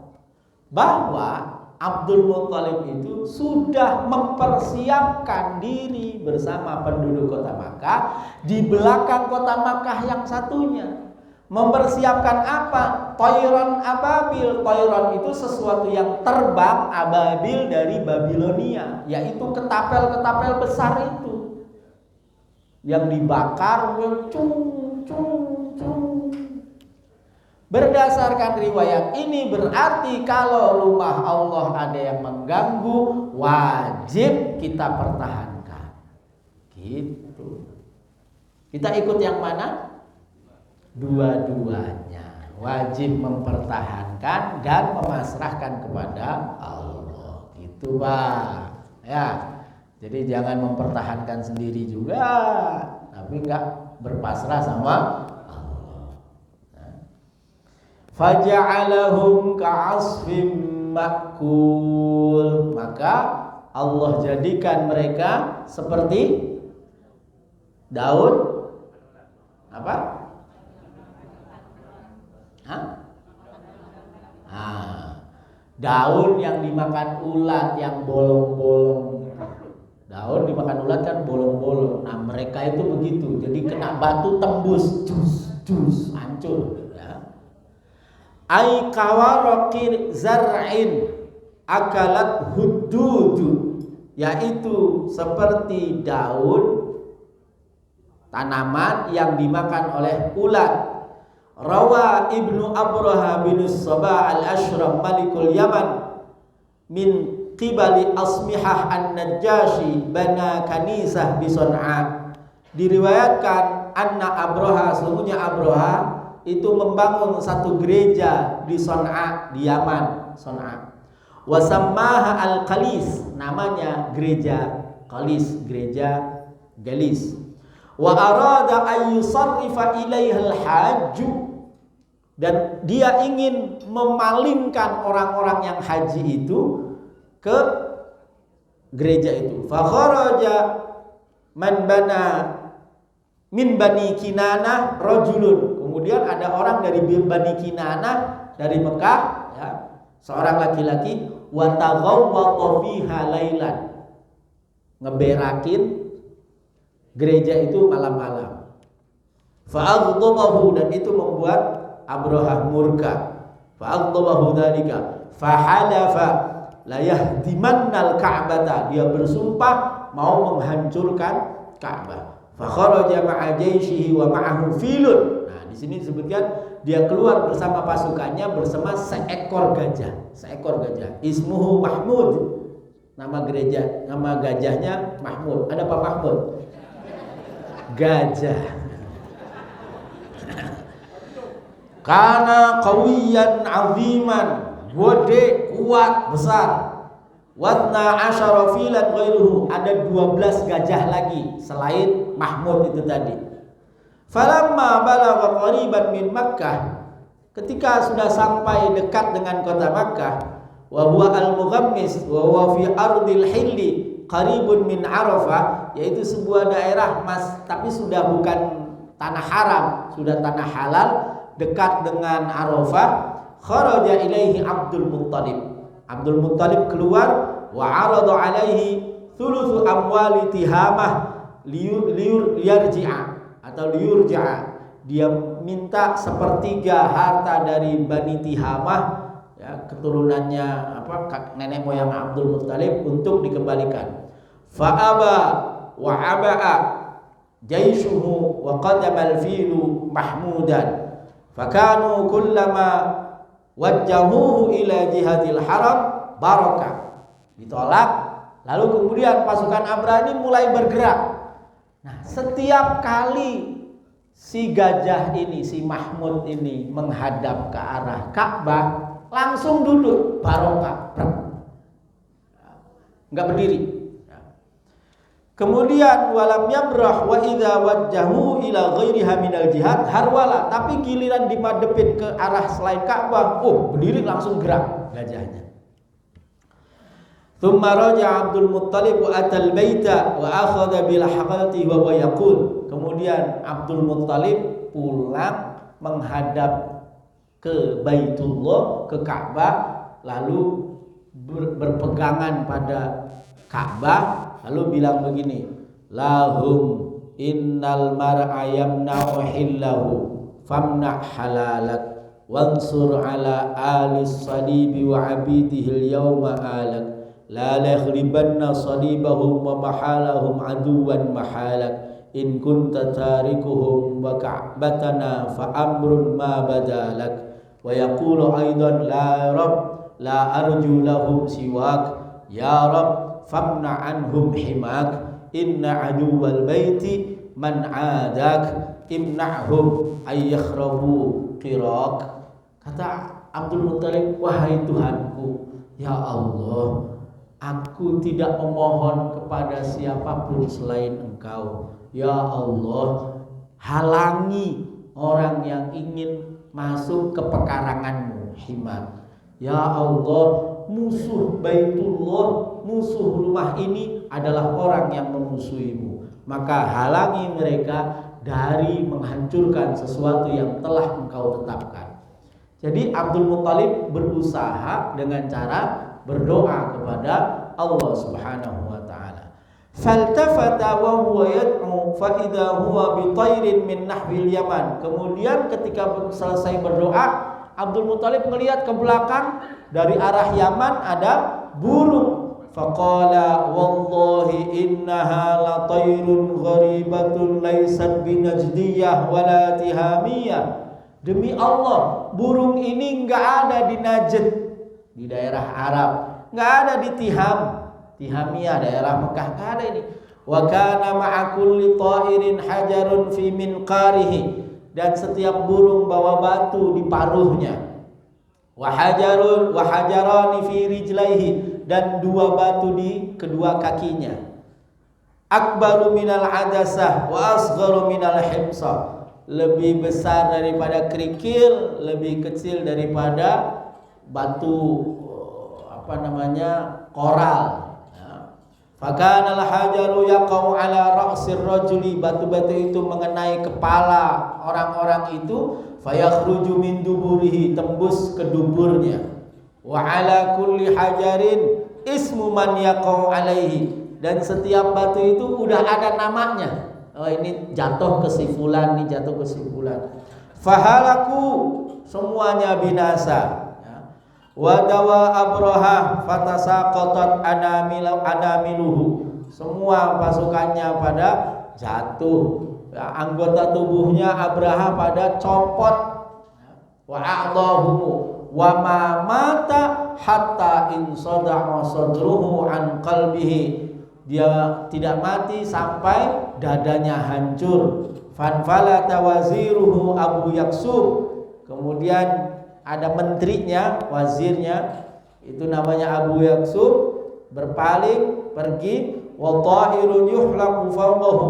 bahwa Abdul Muttalib itu sudah mempersiapkan diri bersama penduduk kota Makkah di belakang kota Makkah yang satunya. Mempersiapkan apa? Toiron ababil. Toiron itu sesuatu yang terbang, ababil dari Babilonia, yaitu ketapel-ketapel besar itu yang dibakar, cung. Berdasarkan riwayat ini berarti kalau rumah Allah ada yang mengganggu, wajib kita pertahankan. Gitu. Kita ikut yang mana? Dua-duanya. Wajib mempertahankan dan memasrahkan kepada Allah. Gitu, Pak. Ya. Jadi jangan mempertahankan sendiri juga, tapi enggak berpasrah sama faja'alahum ka'asfim ma'kul. Maka Allah jadikan mereka seperti daun apa? Daun yang dimakan ulat yang bolong-bolong. Daun dimakan ulat kan bolong-bolong. Nah mereka itu begitu. Jadi kena batu tembus, jus, hancur. Ai kawaraqir zar'in akalat hududu, yaitu seperti daun tanaman yang dimakan oleh ulat. Rawa Ibnu Abraha bin Sabah al-Ashram Malikul Yaman min qibali Asmihah an-Najashi bana kanisah bi Son'a. Diriwayatkan anna Abraha, sesungguhnya Abraha itu membangun satu gereja di Son'a, di Yaman, Son'a. Wasammaha al-Qalis, namanya gereja Qalis, gereja Galis. Wa arada an yusarrifa ilaiha al-hajj, dan dia ingin memalingkan orang-orang yang haji itu ke gereja itu. Fa kharaja man bana min Bani Kinanah rajulun. Kemudian ada orang dari Bani Kinanah dari Mekah, ya, seorang laki-laki, wa taghawwata fiha lailan, ngeberakin gereja itu malam-malam. Fa'aghdabahu, dan itu membuat Abraha murka. Fa'aghdabahu dzalika fahalafa la yahdimannal ka'bata, dia bersumpah mau menghancurkan Ka'bah. Fa kharaja ma'a jaishihi wa ma'ahu filun. Nah, di sini disebutkan dia keluar bersama pasukannya bersama seekor gajah. Ismuhu Mahmud. Nama gajahnya Mahmud. Ada Pak Mahmud? Gajah. Kana qawiyan aziman, gede, kuat, besar. Watna asyara filan ghairuhu, ada 12 gajah lagi selain Mahmud itu tadi. Falamma balagha qariban min Makkah, ketika sudah sampai dekat dengan kota Makkah, wa huwa al-Mughammis wa huwa fi ardil hilli qaribun min Arafah, yaitu sebuah daerah tapi sudah bukan tanah haram, sudah tanah halal, dekat dengan Arafah. Kharaja ilaihi Abdul Muttalib. Abdul Muttalib keluar, wa arada alaihi thuluthu amwali Tihamah liyurji'a atau liyurja'a. Dia minta sepertiga harta dari Bani Tihamah, ya, keturunannya nenek moyang Abdul Muttalib, untuk dikembalikan. Fa'aba wa aba'a jaishuhu wa qadama al-filu mahmudan fakanu kullama wajjahuhu ila jihadil haram barakah. Ditolak, lalu kemudian pasukan Abraha ini mulai bergerak. Nah, setiap kali si gajah ini, si Mahmud ini menghadap ke arah Ka'bah, langsung duduk barokah, enggak berdiri. Kemudian walam yabrah wa idza wajjahu ila ghairiha minal jihad harwala, tapi giliran dimadepin ke arah selain Ka'bah, berdiri langsung gerak gajahnya. Tsumma raja Abdul Muttalib wa atal baita wa akhadha bil haqati wa yaqul. Kemudian Abdul Muttalib pulang menghadap ke Baitullah, ke Ka'bah, lalu berpegangan pada Ka'bah, lalu bilang begini, lahum innal mar'a yamna'u hillahu famna' halalak wansur ala alis salibi wa abidihi al-yawma alak la laghribanna salibahum wa mahalahum aduwan mahalak in kunta tarikuhum wa ka'batana fa amrun ma badalak wa yaqulu aidan la rab la arju lahum siwak ya rab famna anhum himak inna aduwal baiti man adak imna'hum ayyakhrabu qirak. Kata Abdul Muttalib, wahai Tuhanku, ya Allah, aku tidak memohon kepada siapapun selain Engkau. Ya Allah, halangi orang yang ingin masuk ke pekaranganmu, himak. Ya Allah, musuh Baitullah, musuh rumah ini adalah orang yang memusuhimu, maka halangi mereka dari menghancurkan sesuatu yang telah Engkau tetapkan. Jadi Abdul Muttalib berusaha dengan cara berdoa kepada Allah Subhanahu wa taala. Faltafata wa huwa yad'u fa idza huwa bi tayrin min nahwil Yaman. Kemudian ketika selesai berdoa, Abdul Muttalib melihat ke belakang, dari arah Yaman ada burung. Faqala wallahi innaha la tayrun gharibatun laysat binajdiyah wala tihamiyah. Demi Allah, burung ini enggak ada di Najd, di daerah Arab, enggak ada di Tihamiyah, daerah Mekah, enggak ada ini. Wa kana ma'a kulli ta'irin hajarun fi minqarihi, dan setiap burung bawa batu di paruhnya. Wa hajarani fi rijlaihi, dan dua batu di kedua kakinya. Akbaru minal adasah wa asgharu minal himsa, lebih besar daripada kerikil, lebih kecil daripada batu koral. Fakana al-hajaru yaqau ala ra'sir rajuli, batu-batu itu mengenai kepala orang-orang itu, fayakhruju min duburihi, tembus ke duburnya. Wa ala kulli hajarin ismu man yaqau alaihi, dan setiap batu itu udah ada namanya. Oh, ini jatuh ke si fulan, ini jatuh ke si fulan. Fahalaku, semuanya binasa. Wadawa Abraha fatasaqatat anamiluhu, semua pasukannya pada jatuh. Anggota tubuhnya Abraha pada copot. Wa a'dahumu wa ma mata hatta insada'a sadruhu an qalbihi, dia tidak mati sampai dadanya hancur. Fanfalata waziruhu Abu Yaksub, kemudian ada menterinya, wazirnya itu namanya Abu Yaksub, berpaling pergi. Wa ta'irun yuhlaqu fawqahu,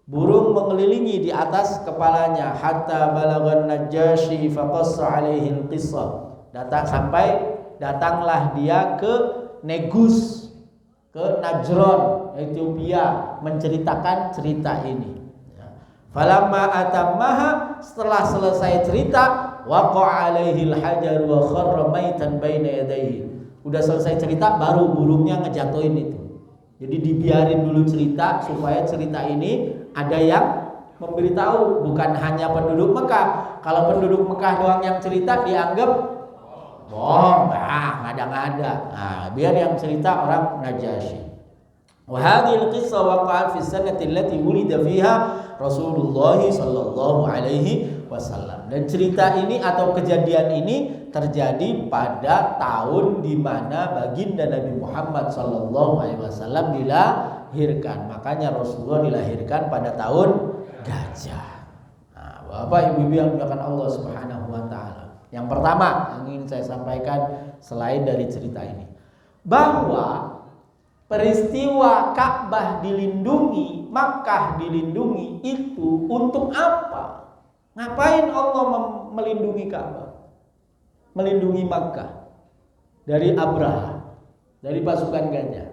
Burung mengelilingi di atas kepalanya hatta balagan Najasyi faqassa alaihi al-qissah. Datanglah dia ke Negus, ke Najron, Ethiopia, menceritakan cerita ini. Falamma atammaha, setelah selesai cerita, waqa'a alaihi al-hajar wa kharra maitan baina yadayhi. Udah selesai cerita baru burungnya ngejatuhin itu. Jadi dibiarin dulu cerita supaya cerita ini ada yang memberitahu, bukan hanya penduduk Mekah. Kalau penduduk Mekah doang yang cerita dianggap bohong, ngada-ngada. Nah, biar yang cerita orang Najasyi. Wa hadhil qissah waqa'at fi sanati allati wulida fiha Rasulullah sallallahu alaihi wasallam. Dan cerita ini atau kejadian ini terjadi pada tahun di mana baginda Nabi Muhammad sallallahu alaihi wasallam dilahirkan. Makanya Rasulullah dilahirkan pada tahun gajah. Nah, Bapak Ibu yang dimuliakan Allah Subhanahu wa taala. Yang pertama yang ingin saya sampaikan selain dari cerita ini, bahwa peristiwa Ka'bah dilindungi, Makkah dilindungi itu untuk apa? Ngapain Allah melindungi Ka'bah? Melindungi Makkah dari Abraha, dari pasukan gajah.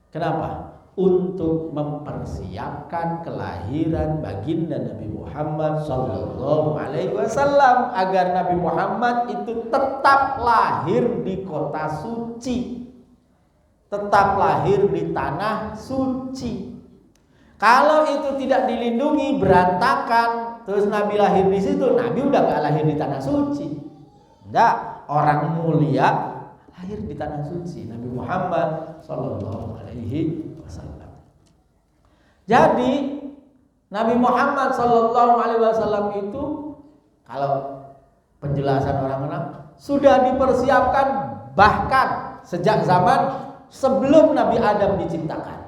Kenapa? Untuk mempersiapkan kelahiran baginda Nabi Muhammad sallallahu alaihi wasallam, agar Nabi Muhammad itu tetap lahir di kota suci, tetap lahir di tanah suci. Kalau itu tidak dilindungi, berantakan, terus Nabi lahir di situ, Nabi udah gak lahir di tanah suci. Enggak, orang mulia lahir di tanah suci, Nabi Muhammad sallallahu alaihi wasallam. Jadi Nabi Muhammad sallallahu alaihi wasallam itu, kalau penjelasan orang-orang, sudah dipersiapkan bahkan sejak zaman sebelum Nabi Adam diciptakan.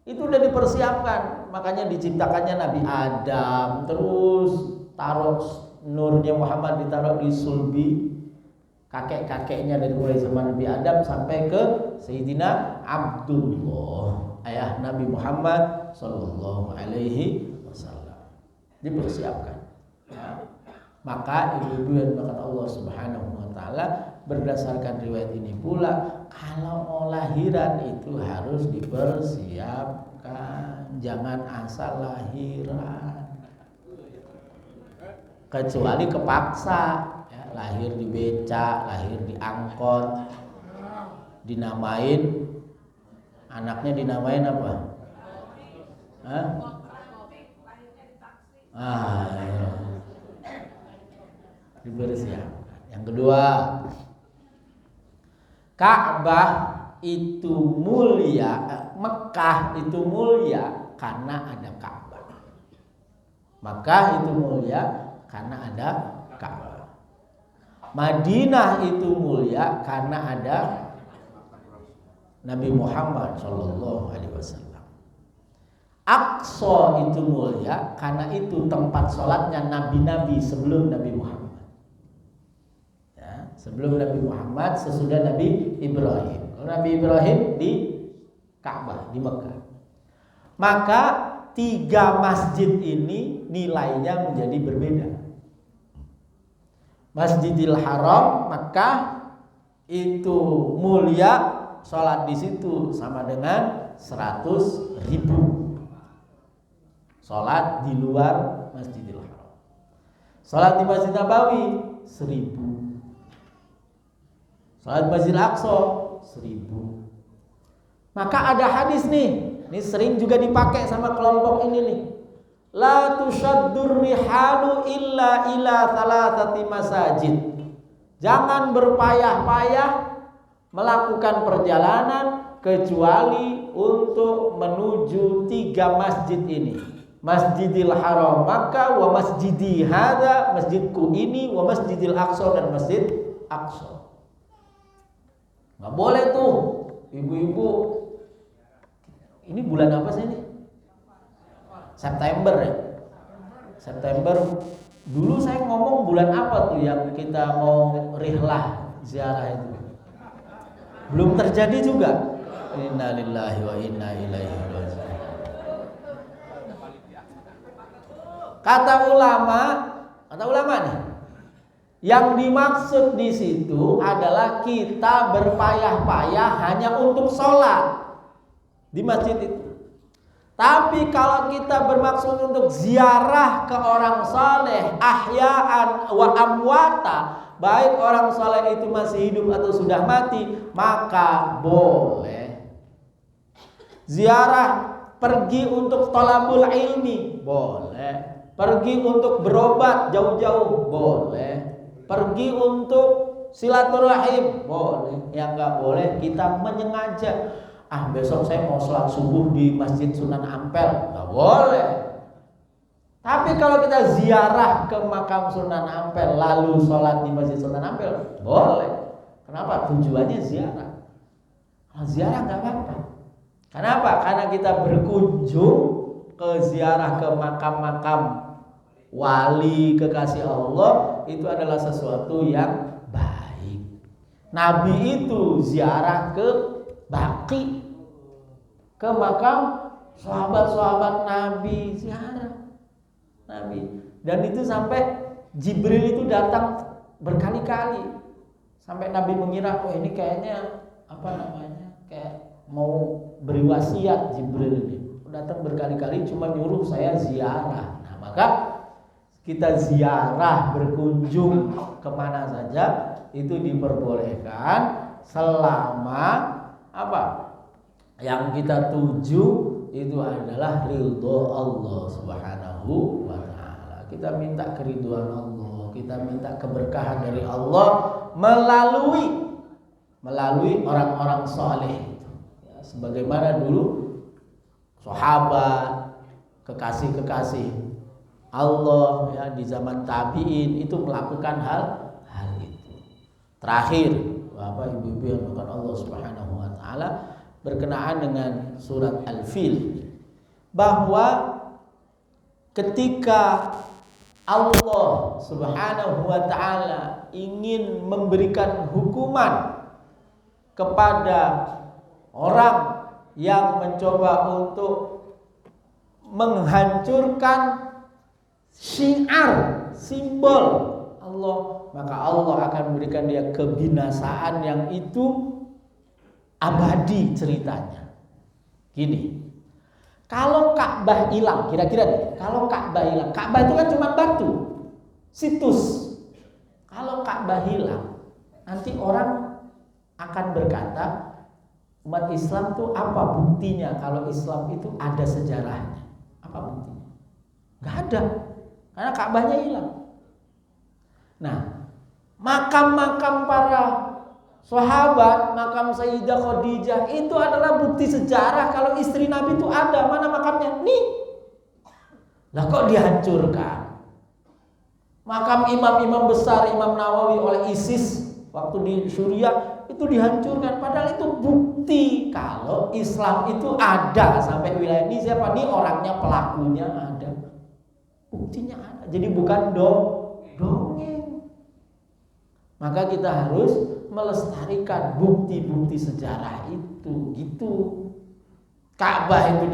Itu udah dipersiapkan. Makanya diciptakannya Nabi Adam, terus taruh nurnya Muhammad ditaruh di sulbi kakek-kakeknya dari mulai zaman Nabi Adam sampai ke Sayyidina Abdullah, ayah Nabi Muhammad sallallahu alaihi wasallam. Dipersiapkan. Ya. Maka ibu-ibu yang dimuliakan Allah Subhanahu wa taala, berdasarkan riwayat ini pula, kalau mau lahiran itu harus dipersiapkan, jangan asal lahiran. Kecuali kepaksa, ya, lahir di becak, lahir di angkot, dinamain, anaknya dinamain apa? Hah? Ya. Dipersiapkan. Yang kedua, Ka'bah itu mulia, Mekah itu mulia karena ada Ka'bah. Makkah itu mulia karena ada Ka'bah. Madinah itu mulia karena ada Nabi Muhammad sallallahu alaihi wasallam. Aqsa itu mulia karena itu tempat sholatnya nabi-nabi sebelum Nabi Muhammad. Sebelum Nabi Muhammad, sesudah Nabi Ibrahim. Nabi Ibrahim di Ka'bah, di Mekah. Maka 3 masjid ini nilainya menjadi berbeda. Masjidil Haram Mekah itu mulia, sholat di situ sama dengan 100.000 sholat di luar Masjidil Haram. Sholat di Masjid Nabawi 1.000. Salat Masjid Aqsa 1.000. Maka ada hadis nih, ini sering juga dipakai sama kelompok ini nih. La tushaddur rihalu illa ila thalathati masajid. Jangan berpayah-payah melakukan perjalanan kecuali untuk menuju 3 masjid ini. Masjidil Haram Makkah, wa masjidi hadza, masjidku ini, wa Masjidil Aqsa, dan Masjid Aqsa. Nggak boleh tuh ibu-ibu. Ini bulan apa sih ini? September ya. September. Dulu saya ngomong bulan apa tuh yang kita mau rihlah ziarah itu? Belum terjadi juga. Innalillahi wa inna ilaihi raji'un. Kata ulama nih, yang dimaksud di situ adalah kita berpayah-payah hanya untuk sholat di masjid itu. Tapi kalau kita bermaksud untuk ziarah ke orang saleh, ahya'an wa amwata, baik orang saleh itu masih hidup atau sudah mati, maka boleh. Ziarah, pergi untuk thalabul ilmi, boleh. Pergi untuk berobat jauh-jauh, boleh. Pergi untuk silaturahim, boleh. Yang nggak boleh kita menyengaja, besok saya mau sholat subuh di Masjid Sunan Ampel, nggak boleh. Tapi kalau kita ziarah ke makam Sunan Ampel lalu sholat di Masjid Sunan Ampel, boleh. Kenapa? Tujuannya ziarah. Kalau ziarah nggak apa-apa. Kenapa? Karena kita berkunjung ke ziarah ke makam-makam wali kekasih Allah, itu adalah sesuatu yang baik. Nabi itu ziarah ke Baqi, ke makam sahabat-sahabat Nabi, ziarah Nabi. Dan itu sampai Jibril itu datang berkali-kali, sampai Nabi mengira, oh ini kayaknya kayak mau beri wasiat. Jibril ini datang berkali-kali cuma nyuruh saya ziarah. Nah, maka kita ziarah, berkunjung kemana saja itu diperbolehkan selama yang kita tuju itu adalah ridho Allah Subhanahu wa ta'ala. Kita minta keridhaan Allah, kita minta keberkahan dari Allah melalui orang-orang saleh. Ya, sebagaimana dulu sahabat, kekasih-kekasih Allah ya di zaman tabi'in itu melakukan hal itu. Terakhir, Bapak Ibu-ibu yang dimuliakan Allah Subhanahu wa taala, berkenaan dengan surat Al-Fil, bahwa ketika Allah Subhanahu wa taala ingin memberikan hukuman kepada orang yang mencoba untuk menghancurkan syiar, simbol Allah, maka Allah akan memberikan dia kebinasaan yang itu abadi ceritanya. Gini, kalau Ka'bah hilang, kira-kira nih, kalau Ka'bah hilang, Ka'bah itu kan cuma batu, situs. Kalau Ka'bah hilang, nanti orang akan berkata, umat Islam itu apa buktinya kalau Islam itu ada sejarahnya? Apa buktinya? Gak ada. Karena Ka'bahnya hilang. Nah, makam-makam para sahabat, makam Sayyidah Khadijah itu adalah bukti sejarah kalau istri Nabi itu ada. Mana makamnya? Nih. Lah kok dihancurkan? Makam imam-imam besar, Imam Nawawi oleh ISIS waktu di Suriah itu dihancurkan. Padahal itu bukti kalau Islam itu ada sampai wilayah ini. Siapa? Nih orangnya, pelakunya ada. Buktinya ada. Jadi bukan dongeng. Maka kita harus melestarikan bukti-bukti sejarah itu. Gitu. Ka'bah itu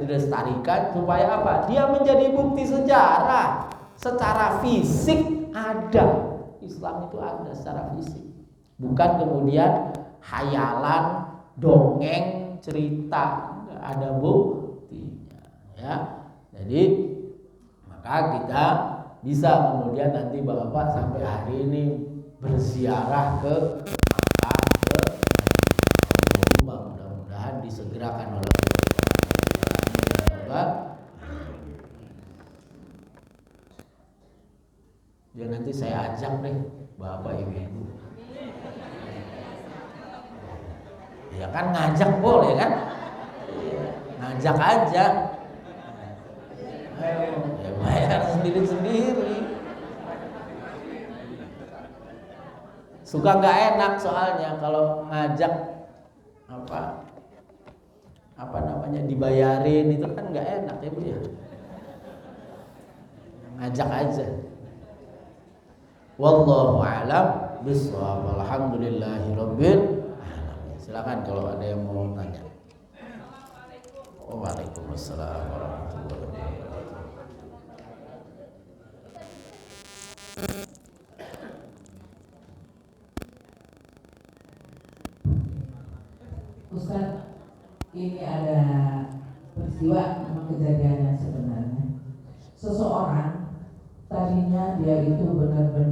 dilestarikan supaya apa? Dia menjadi bukti sejarah. Secara fisik ada. Islam itu ada secara fisik. Bukan kemudian hayalan, dongeng, cerita. Enggak ada buktinya. Ya. Jadi maka kita bisa kemudian nanti Bapak sampai hari ini berziarah ke Makkah, ke Allahumma, mudah-mudahan disegerakan oleh Allah. Ya nanti saya ajak deh Bapak Ibu. Ya kan ngajak boleh kan? Ngajak aja. Ya bayar sendiri-sendiri. Suka nggak enak soalnya kalau ngajak apa namanya dibayarin itu kan nggak enak ya Bu ya. Ngajak aja. Wallahu a'lam bishawab. Alhamdulillahirabbil alamin. Silakan kalau ada yang mau tanya. Waalaikumsalam warahmatullahi wabarakatuh. Ustaz, ini ada peristiwa memang kejadiannya sebenarnya. Seseorang tadinya dia itu benar-benar